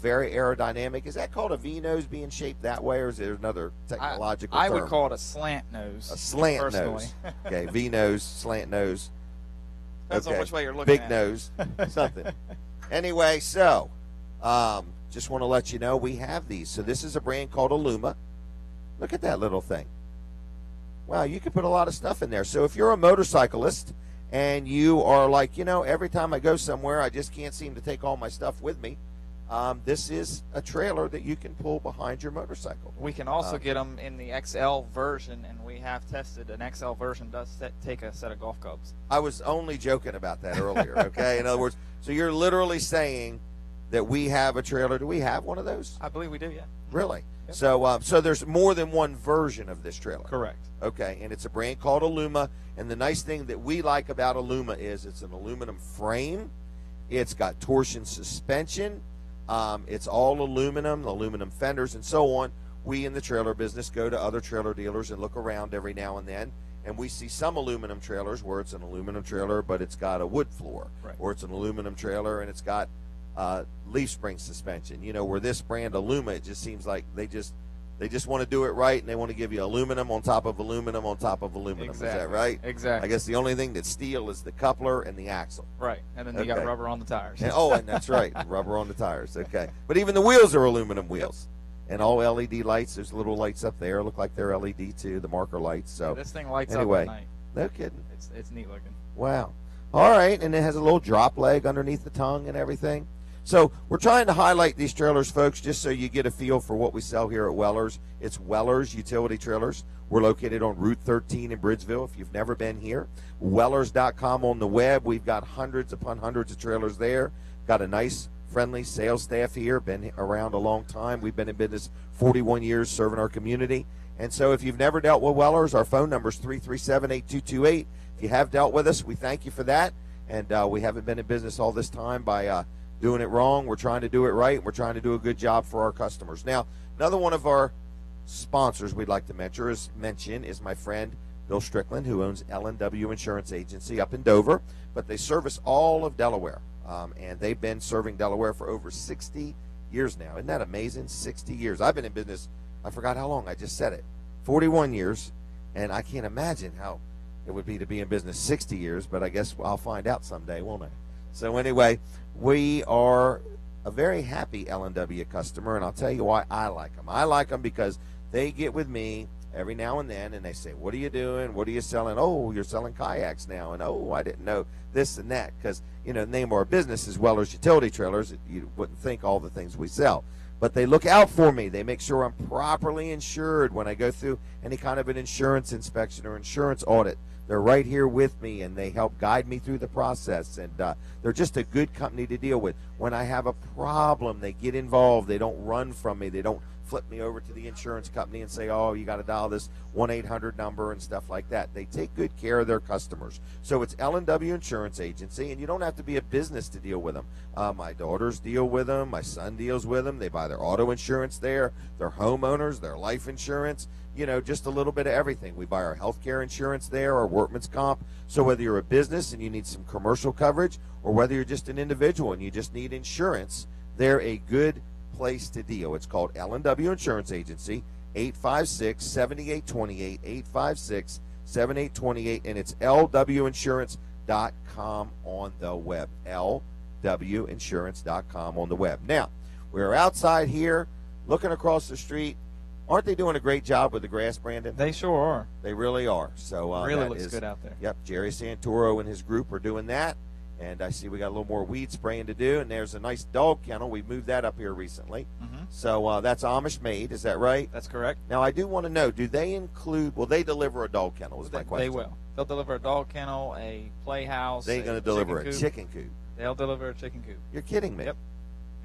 Very aerodynamic. Is that called a V-nose being shaped that way, or is there another technological I term? would call it a slant nose. A slant personally. nose. Okay, V-nose, slant nose. Depends on which way you're looking Big at. nose, something. Anyway, so just want to let you know we have these. So this is a brand called Illuma. Look at that little thing. Wow, you can put a lot of stuff in there. So if you're a motorcyclist and you are like, every time I go somewhere, I just can't seem to take all my stuff with me, this is a trailer that you can pull behind your motorcycle. We can also get them in the XL version, and we have tested an XL version does take a set of golf clubs. I was only joking about that earlier, okay? In other words, so you're literally saying that we have a trailer. Do we have one of those? I believe we do, yeah. Really? Yep. So there's more than one version of this trailer. Correct. Okay, and it's a brand called Illuma, and the nice thing that we like about Illuma is it's an aluminum frame. It's got torsion suspension. It's all aluminum fenders, and so on. We in the trailer business go to other trailer dealers and look around every now and then, and we see some aluminum trailers where it's an aluminum trailer, but it's got a wood floor, right. Or it's an aluminum trailer and it's got leaf spring suspension. Where this brand Illuma, it just seems like they just want to do it right, and they want to give you aluminum on top of aluminum on top of aluminum. Exactly. Is that right? Exactly. I guess the only thing that's steel is the coupler and the axle. Right, and then you got rubber on the tires. And that's right, rubber on the tires. Okay, but even the wheels are aluminum wheels, and all LED lights. There's little lights up there, look like they're LED too, the marker lights. So this thing lights anyway, up at night. No kidding. It's neat looking. Wow. All right, and it has a little drop leg underneath the tongue and everything. So we're trying to highlight these trailers, folks, just so you get a feel for what we sell here at Weller's. It's Weller's Utility Trailers. We're located on Route 13 in Bridgeville. If you've never been here, Wellers.com on the web. We've got hundreds upon hundreds of trailers there. Got a nice, friendly sales staff here. Been around a long time. We've been in business 41 years serving our community. And so if you've never dealt with Weller's, our phone number is 337-8228. If you have dealt with us, we thank you for that. And we haven't been in business all this time by doing it wrong. We're trying to do it right. We're trying to do a good job for our customers. Now, another one of our sponsors we'd like to mention is my friend Bill Strickland, who owns L&W Insurance Agency up in Dover, but they service all of Delaware, and they've been serving Delaware for over 60 years now. Isn't that amazing? 60 years. I've been in business, I forgot how long, I just said it, 41 years, and I can't imagine how it would be to be in business 60 years, but I guess I'll find out someday, won't I? So anyway, we are a very happy L&W customer, and I'll tell you why I like them. I like them because they get with me every now and then, and they say, what are you doing? What are you selling? Oh, you're selling kayaks now. And, oh, I didn't know this and that. Because, the name of our business is Weller's Utility Trailers. You wouldn't think all the things we sell. but they look out for me. They make sure I'm properly insured when I go through any kind of an insurance inspection or insurance audit. They're right here with me, and they help guide me through the process, and they're just a good company to deal with. When I have a problem, they get involved. They don't run from me. They don't flip me over to the insurance company and say, oh, you got to dial this 1-800 number and stuff like that. They take good care of their customers. So it's L&W Insurance Agency, and you don't have to be a business to deal with them. My daughters deal with them. My son deals with them. They buy their auto insurance there, their homeowners, their life insurance, just a little bit of everything. We buy our health care insurance there, our workman's comp. So whether you're a business and you need some commercial coverage, or whether you're just an individual and you just need insurance, they're a good place to deal. It's called L&W Insurance Agency, 856-7828, 856-7828, and it's lwinsurance.com on the web, lwinsurance.com on the web. Now, we're outside here looking across the street. Aren't they doing a great job with the grass, Brandon? They sure are. They really are. So really looks good out there. Yep, Jerry Santoro and his group are doing that. And I see we got a little more weed spraying to do, and there's a nice dog kennel. We moved that up here recently. Mm-hmm. So that's Amish made, is that right? That's correct. Now, I do want to know, do they include, will they deliver a dog kennel is my question. They will. They'll deliver a dog kennel, a playhouse. They're going to deliver a chicken coop. They'll deliver a chicken coop. You're kidding me.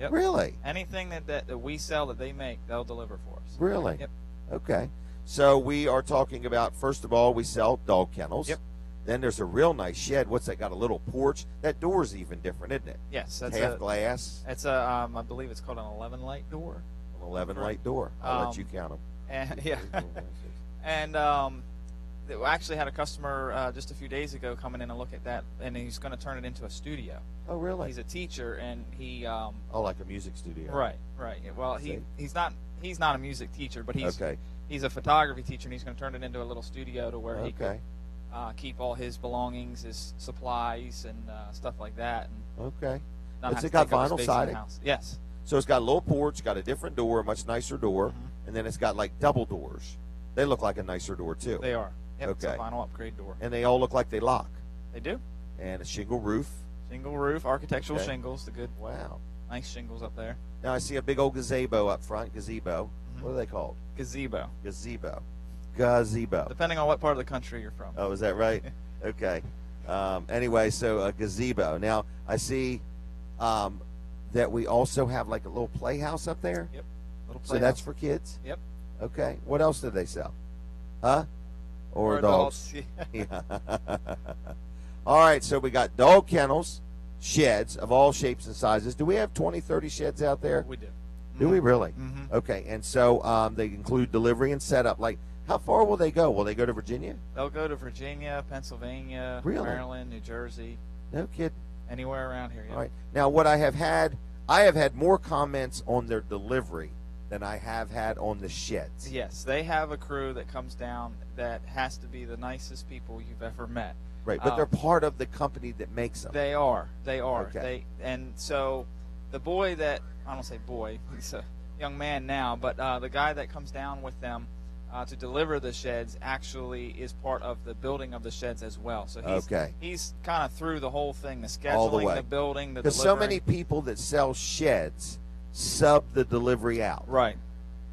Yep. Really? Anything that we sell that they make, they'll deliver for us. Really? Yep. Okay. So we are talking about, first of all, we sell dog kennels. Yep. Then there's a real nice shed. What's that? Got a little porch. That door's even different, isn't it? Yes, that's half glass. It's a, I believe it's called an 11 light door. An 11 light door. I'll let you count them. And yeah, and we actually had a customer just a few days ago coming in and look at that, and he's going to turn it into a studio. Oh, really? He's a teacher, and he oh, like a music studio. Right. Well, he's not a music teacher, but he's a photography teacher, and he's going to turn it into a little studio to where he can keep all his belongings, his supplies, and stuff like that. And Has it got vinyl siding? Yes. So it's got a little porch, got a different door, a much nicer door, and then it's got like double doors. They look like a nicer door too. They are. Yep, it's a vinyl upgrade door. And they all look like they lock. They do. And a shingle roof. Shingle roof, architectural shingles, the good. Wow. Nice shingles up there. Now I see a big old gazebo up front. Gazebo. What are they called? Gazebo. Gazebo. Depending on what part of the country you're from. Oh, is that right? Okay. Anyway, so a gazebo. Now I see that we also have like a little playhouse up there. Yep. So that's for kids? Yep. Okay. What else do they sell? Huh? Or adults. Yeah. All right, so we got dog kennels, sheds of all shapes and sizes. Do we have 20, 30 sheds out there? We do. Do we really? Mm-hmm. Okay, and so they include delivery and setup. Like, how far will they go? Will they go to Virginia? They'll go to Virginia, Pennsylvania, Maryland, New Jersey. No kidding. Anywhere around here. Yeah. All right. Now, what I have had more comments on their delivery than I have had on the sheds. Yes, they have a crew that comes down that has to be the nicest people you've ever met. Right, but they're part of the company that makes them. They are. Okay. And so the boy that, I don't say boy, he's a young man now, but the guy that comes down with them to deliver the sheds actually is part of the building of the sheds as well. So he's kind of through the whole thing, the scheduling, all the way. The building, the Because delivering. so many people that sell sheds sub the delivery out. Right.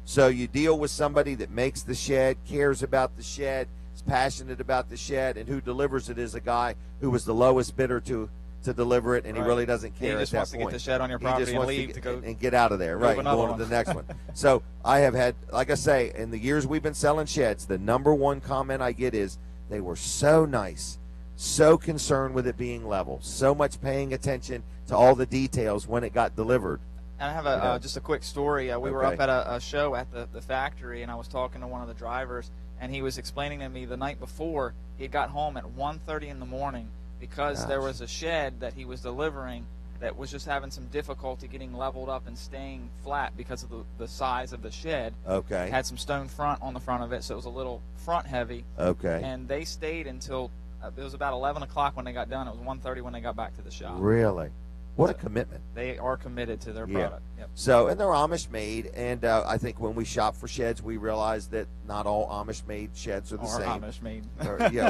So you deal with somebody that makes the shed, cares about the shed, is passionate about the shed, and who delivers it is a guy who was the lowest bidder to deliver it, and he really doesn't care at that point. He just wants to get the shed on your property and leave to go and get out of there, right, and go on to the next one. So I have had, like I say, in the years we've been selling sheds, the number one comment I get is they were so nice, so concerned with it being level, so much paying attention to all the details when it got delivered. And I have just a quick story. We were up at a show at the factory, and I was talking to one of the drivers, and he was explaining to me the night before he got home at 1:30 in the morning because there was a shed that he was delivering that was just having some difficulty getting leveled up and staying flat because of the size of the shed. Okay. It had some stone front on the front of it, so it was a little front heavy. Okay. And they stayed until it was about 11 o'clock when they got done. It was 1:30 when they got back to the shop. Really? What a commitment. They are committed to their product. Yep. So, and they're Amish made, and I think when we shop for sheds, we realize that not all Amish made sheds are the same. Amish made.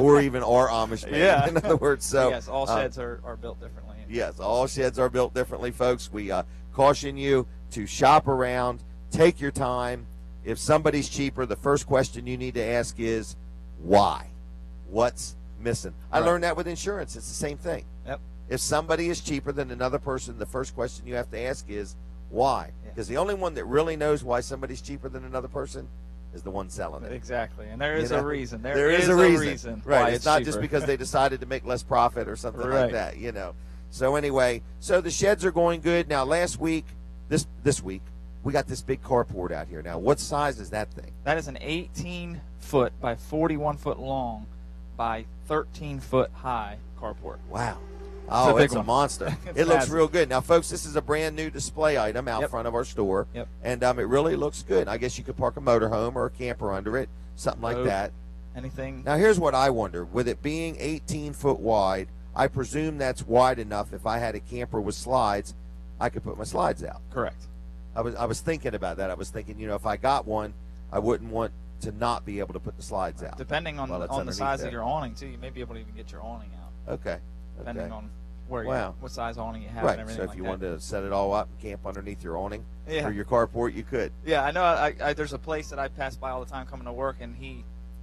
or even are Amish made. Yeah. In other words, so yes, all sheds are built differently. Yes, all sheds are built differently, folks. We caution you to shop around, take your time. If somebody's cheaper, the first question you need to ask is, why? What's missing? I learned that with insurance. It's the same thing. Yep. If somebody is cheaper than another person, the first question you have to ask is, why? Because the only one that really knows why somebody's cheaper than another person is the one selling it. Exactly, and there is a reason. There is a reason. Right. Why It's not cheaper. just because they decided to make less profit or something like that, So anyway, so the sheds are going good. Now last week, this week, we got this big carport out here. Now, what size is that thing? That is an 18-foot by 41-foot long by 13-foot high carport. Wow. Oh, it's a monster. It looks massive. real good. Now, folks, this is a brand new display item out front of our store. Yep. And it really looks good. I guess you could park a motorhome or a camper under it, something like that. Anything. Now, here's what I wonder. With it being 18 foot wide, I presume that's wide enough if I had a camper with slides, I could put my slides out. Correct. I was thinking about that. I was thinking, if I got one, I wouldn't want to not be able to put the slides out. Depending on the size there. of your awning, too, you may be able to even get your awning out. Okay. Depending on where what size awning you have Right. and everything So if like you that. wanted to set it all up and camp underneath your awning or your carport, you could. Yeah, I know. There's a place that I pass by all the time coming to work, and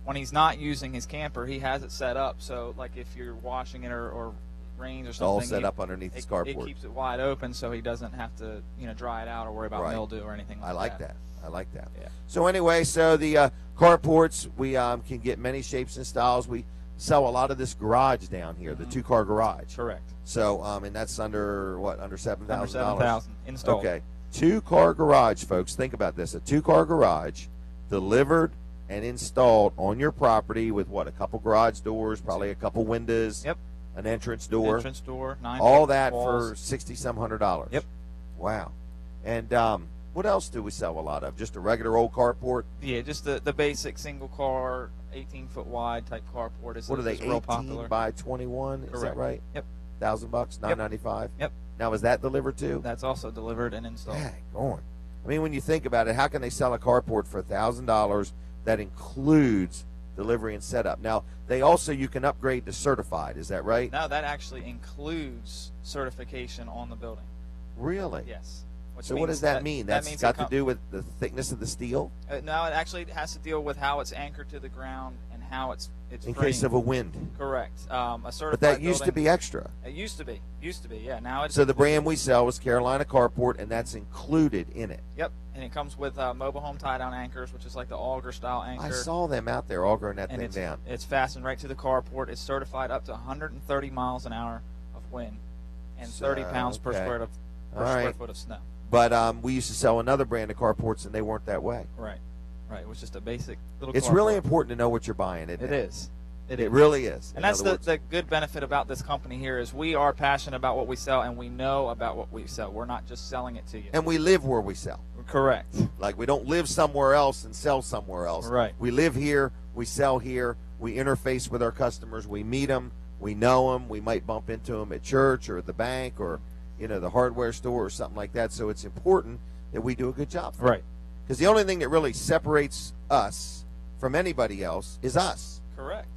when he's not using his camper, he has it set up. So, like, if you're washing it or rains or It's something, all set up underneath his carport. It keeps it wide open, so he doesn't have to, dry it out or worry about mildew or anything like that. I like that. Yeah. So anyway, the carports, we can get many shapes and styles. We sell a lot of this garage down here, the 2-car garage. Correct. So, and that's under $7,000? Under $7,000 installed. Okay. 2-car garage, folks. Think about this. A 2-car garage delivered and installed on your property with a couple garage doors, probably a couple windows. Yep. An entrance door. Entrance door, 9 all that walls. for $6,700. Yep. Wow. And what else do we sell a lot of? Just a regular old carport? Yeah, just the basic single car, 18-foot wide type carport is What are they? real 18 popular. by 21? Is that Correct. right? Yep. $1,000, $995. Yep. Now is that delivered too? That's also delivered and installed. Dang on. I mean, when you think about it, how can they sell a carport for $1,000 that includes delivery and setup? Now, you can upgrade to certified. Is that right? No, that actually includes certification on the building. Really? Yes. So what does that mean? That's got to do with the thickness of the steel? No, it actually has to deal with how it's anchored to the ground and how it's in framed. case of a wind. Correct. A certified But that used to building- be extra. It used to be. Yeah. Now it's So the brand we sell is Carolina Carport, and that's included in it. Yep. And it comes with mobile home tie-down anchors, which is like the auger style anchor. I saw them out there augering that and thing down. It's fastened right to the carport. It's certified up to 130 miles an hour of wind and 30 pounds per square foot of snow. But we used to sell another brand of carports, and they weren't that way. Right. It was just a basic little It's carport. really important to know what you're buying, isn't it? It is. It really is. And that's the good benefit about this company here is we are passionate about what we sell, and we know about what we sell. We're not just selling it to you. And we live where we sell. Correct. Like we don't live somewhere else and sell somewhere else. Right. We live here. We sell here. We interface with our customers. We meet them. We know them. We might bump into them at church or at the bank or, the hardware store or something like that. So it's important that we do a good job. Right. Because the only thing that really separates us from anybody else is us. Correct.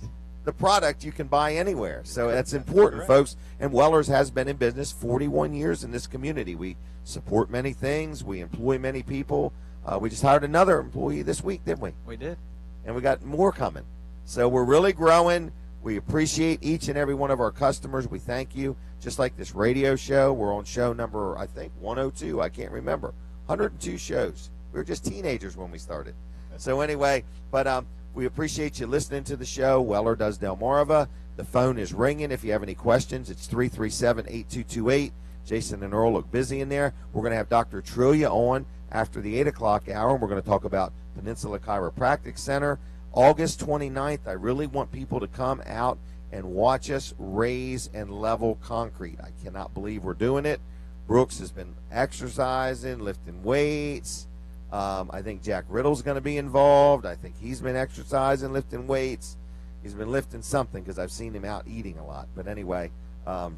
The product you can buy anywhere. So that's important, folks. And Weller's has been in business 41 years in this community. We support many things. We employ many people. We just hired another employee this week, didn't we? We did. And we got more coming. So we're really growing. We appreciate each and every one of our customers. We thank you. Just like this radio show, we're on show number, I think, 102. I can't remember. 102 shows. We were just teenagers when we started. So anyway, but we appreciate you listening to the show. Weller does Delmarva. The phone is ringing. If you have any questions, it's 337-8228. Jason and Earl look busy in there. We're going to have Dr. Trillia on after the 8 o'clock hour, and we're going to talk about Peninsula Chiropractic Center. August 29th, I really want people to come out and watch us raise and level concrete. I cannot believe we're doing it. Brooks has been exercising, lifting weights. I think Jack Riddle's going to be involved. I think he's been exercising, lifting weights. He's been lifting something because I've seen him out eating a lot. But anyway,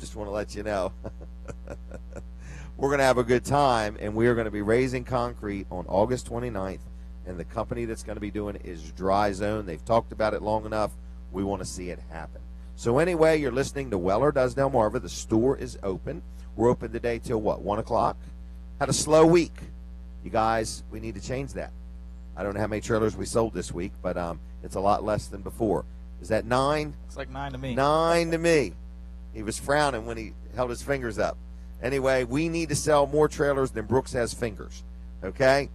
just want to let you know. We're going to have a good time, and we are going to be raising concrete on August 29th. And the company that's going to be doing it is Dry Zone. They've talked about it long enough. We want to see it happen. So anyway, you're listening to Weller Does Delmarva. The store is open. We're open today till what, 1 o'clock? Had a slow week. You guys, we need to change that. I don't know how many trailers we sold this week, but it's a lot less than before. Is that 9? It's like 9 to me. 9 to me. He was frowning when he held his fingers up. Anyway, we need to sell more trailers than Brooks has fingers, okay?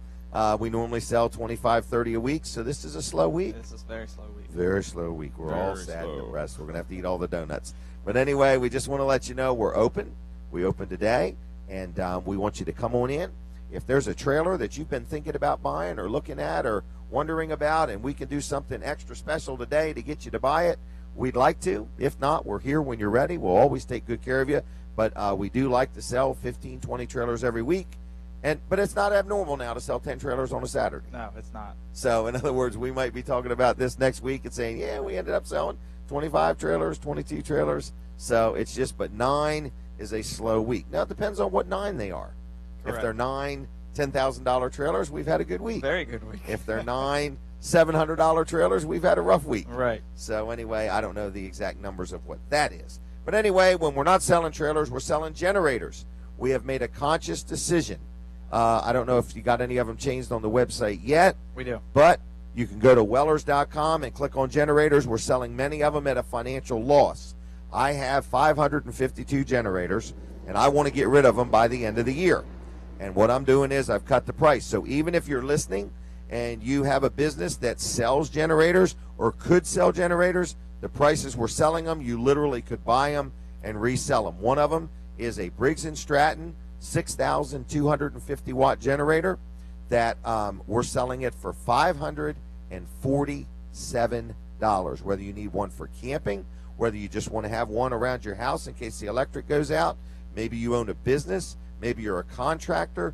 We normally sell 25, 30 a week, so this is a slow week. This is a very slow week. Very slow week. We're all Very sad and slow. depressed. We're going to have to eat all the donuts. But anyway, we just want to let you know we're open. We open today, and we want you to come on in. If there's a trailer that you've been thinking about buying or looking at or wondering about, and we can do something extra special today to get you to buy it, we'd like to. If not, we're here when you're ready. We'll always take good care of you. But we do like to sell 15, 20 trailers every week. But it's not abnormal now to sell 10 trailers on a Saturday. No, it's not. So, in other words, we might be talking about this next week and saying, yeah, we ended up selling 25 trailers, 22 trailers. So, it's just, but 9 is a slow week. Now, it depends on what 9 they are. Correct. If they're 9 $10,000 trailers, we've had a good week. Very good week. If they're 9 $700 trailers, we've had a rough week. Right. So, anyway, I don't know the exact numbers of what that is. But anyway, when we're not selling trailers, we're selling generators. We have made a conscious decision. I don't know if you got any of them changed on the website yet. We do. But you can go to Wellers.com and click on generators. We're selling many of them at a financial loss. I have 552 generators, and I want to get rid of them by the end of the year. And what I'm doing is I've cut the price. So even if you're listening and you have a business that sells generators or could sell generators, the prices we're selling them, you literally could buy them and resell them. One of them is a Briggs & Stratton 6,250 watt generator that we're selling it for $547. Whether you need one for camping, whether you just want to have one around your house in case the electric goes out, maybe you own a business, maybe you're a contractor,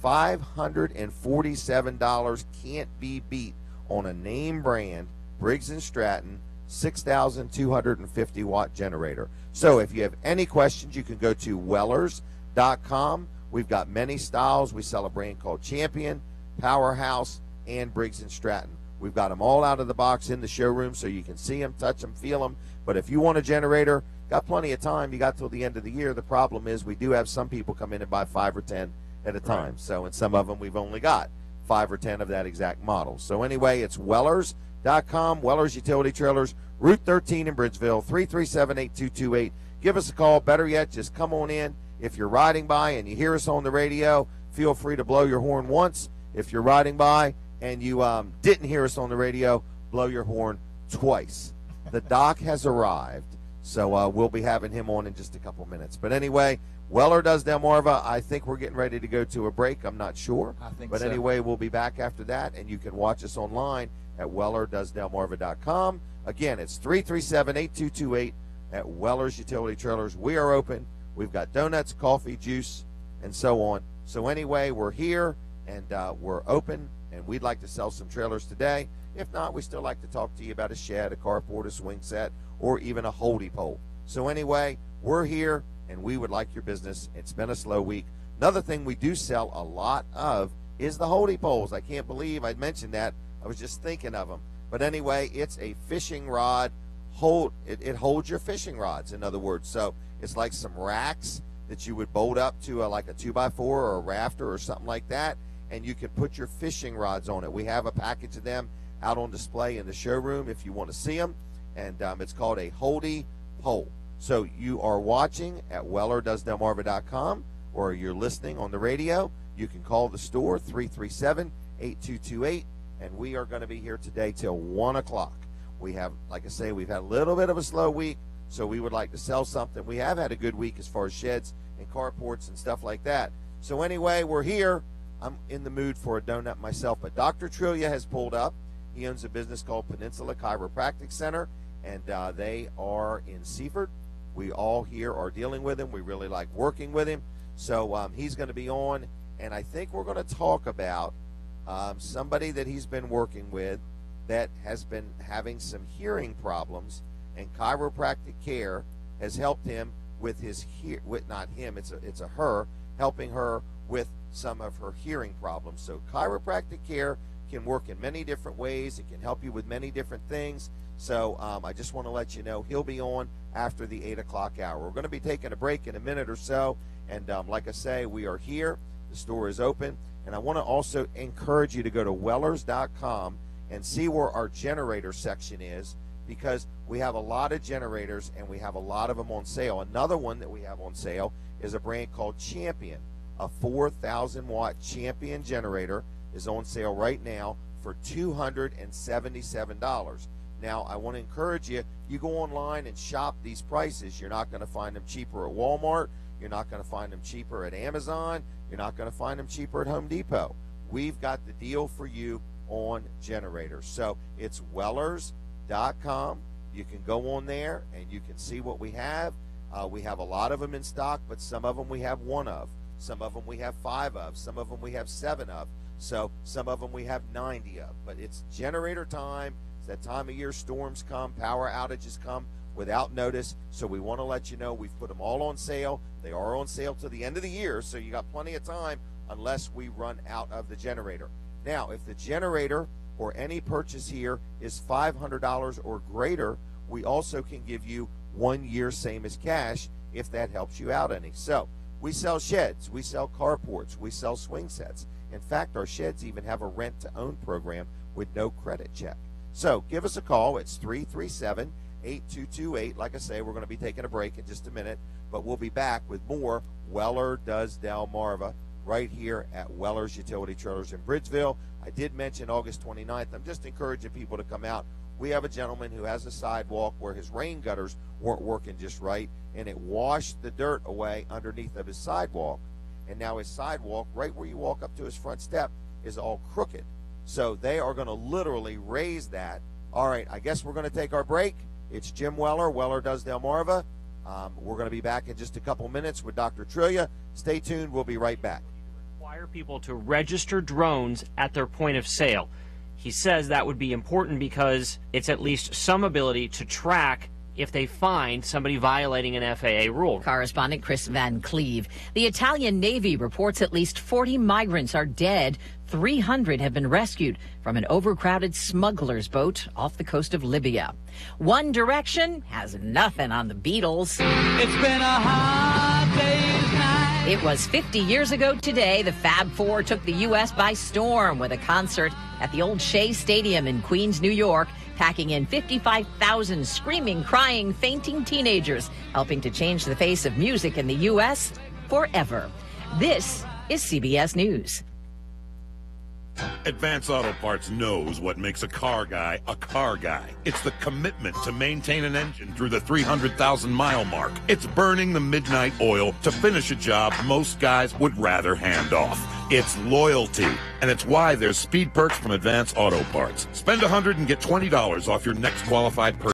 $547 can't be beat on a name brand Briggs & Stratton 6,250 watt generator. So if you have any questions, you can go to Wellers.com. We've got many styles. We sell a brand called Champion, Powerhouse, and Briggs & Stratton. We've got them all out of the box in the showroom so you can see them, touch them, feel them. But if you want a generator, got plenty of time. You got till the end of the year. The problem is we do have some people come in and buy 5 or 10 at a time. Right. So in some of them, we've only got 5 or 10 of that exact model. So anyway, it's Wellers.com, Wellers Utility Trailers, Route 13 in Bridgeville, 337-8228. Give us a call. Better yet, just come on in. If you're riding by and you hear us on the radio, feel free to blow your horn once. If you're riding by and you didn't hear us on the radio, blow your horn twice. The doc has arrived, so we'll be having him on in just a couple minutes. But anyway, Weller does Delmarva. I think we're getting ready to go to a break. I'm not sure. I think but so. Anyway, we'll be back after that, and you can watch us online at WellerDoesDelmarva.com. Again, it's 337-8228 at Wellers Utility Trailers. We are open. We've got donuts, coffee, juice, and so on. So anyway, we're here, and we're open, and we'd like to sell some trailers today. If not, we still like to talk to you about a shed, a carport, a swing set, or even a holdie pole. So anyway, we're here, and we would like your business. It's been a slow week. Another thing we do sell a lot of is the holdie poles. I can't believe I mentioned that. I was just thinking of them. But anyway, it's a fishing rod. It holds your fishing rods, in other words. So it's like some racks that you would bolt up to like a 2x4 or a rafter or something like that, and you can put your fishing rods on it. We have a package of them out on display in the showroom if you want to see them, and it's called a holdie pole. So you are watching at WellerDoesDelmarva.com, or you're listening on the radio. You can call the store, 337-8228, and we are going to be here today till 1 o'clock. We have, like I say, we've had a little bit of a slow week, so we would like to sell something. We have had a good week as far as sheds and carports and stuff like that. So anyway, we're here. I'm in the mood for a donut myself, but Dr. Trillia has pulled up. He owns a business called Peninsula Chiropractic Center, and they are in Seaford. We all here are dealing with him. We really like working with him. So he's going to be on, and I think we're going to talk about somebody that he's been working with that has been having some hearing problems, and chiropractic care has helped him with his not him, it's a her, helping her with some of her hearing problems. So chiropractic care can work in many different ways. It can help you with many different things. So I just want to let you know he'll be on after the 8 o'clock hour. We're going to be taking a break in a minute or so, and like I say, we are here. The store is open. And I want to also encourage you to go to Wellers.com and see where our generator section is, because we have a lot of generators and we have a lot of them on sale. Another one that we have on sale is a brand called Champion. A 4,000 watt Champion generator is on sale right now for $277. Now, I want to encourage you, you go online and shop these prices. You're not going to find them cheaper at Walmart. You're not going to find them cheaper at Amazon. You're not going to find them cheaper at Home Depot. We've got the deal for you on generators. So it's Wellers.com. You can go on there and you can see what we have. We have a lot of them in stock, but some of them we have one of. Some of them we have 5 of. Some of them we have 7 of. So some of them we have 90 of. But it's generator time. It's that time of year storms come, power outages come without notice. So we want to let you know we've put them all on sale. They are on sale to the end of the year, so you got plenty of time unless we run out of the generator. Now, if the generator or any purchase here is $500 or greater, we also can give you 1 year same as cash if that helps you out any. So we sell sheds, we sell carports, we sell swing sets. In fact, our sheds even have a rent-to-own program with no credit check. So give us a call. It's 337-8228. Like I say, we're going to be taking a break in just a minute, but we'll be back with more Weller Does Delmarva right here at Weller's Utility Trailers in Bridgeville. I did mention August 29th. I'm just encouraging people to come out. We have a gentleman who has a sidewalk where his rain gutters weren't working just right, and it washed the dirt away underneath of his sidewalk. And now his sidewalk, right where you walk up to his front step, is all crooked. So they are going to literally raise that. All right, I guess we're going to take our break. It's Jim Weller, Weller Does Delmarva. We're going to be back in just a couple minutes with Dr. Trillia. Stay tuned. We'll be right back. Require people to register drones at their point of sale. He says that would be important because it's at least some ability to track if they find somebody violating an FAA rule. Correspondent Chris Van Cleve. The Italian Navy reports at least 40 migrants are dead. 300 have been rescued from an overcrowded smuggler's boat off the coast of Libya. One Direction has nothing on the Beatles. It's been a hot day's night. It was 50 years ago today. The Fab Four took the U.S. by storm with a concert at the old Shea Stadium in Queens, New York, packing in 55,000 screaming, crying, fainting teenagers, helping to change the face of music in the U.S. forever. This is CBS News. Advance Auto Parts knows what makes a car guy a car guy. It's the commitment to maintain an engine through the 300,000-mile mark. It's burning the midnight oil to finish a job most guys would rather hand off. It's loyalty, and it's why there's speed perks from Advance Auto Parts. Spend $100 and get $20 off your next qualified purchase.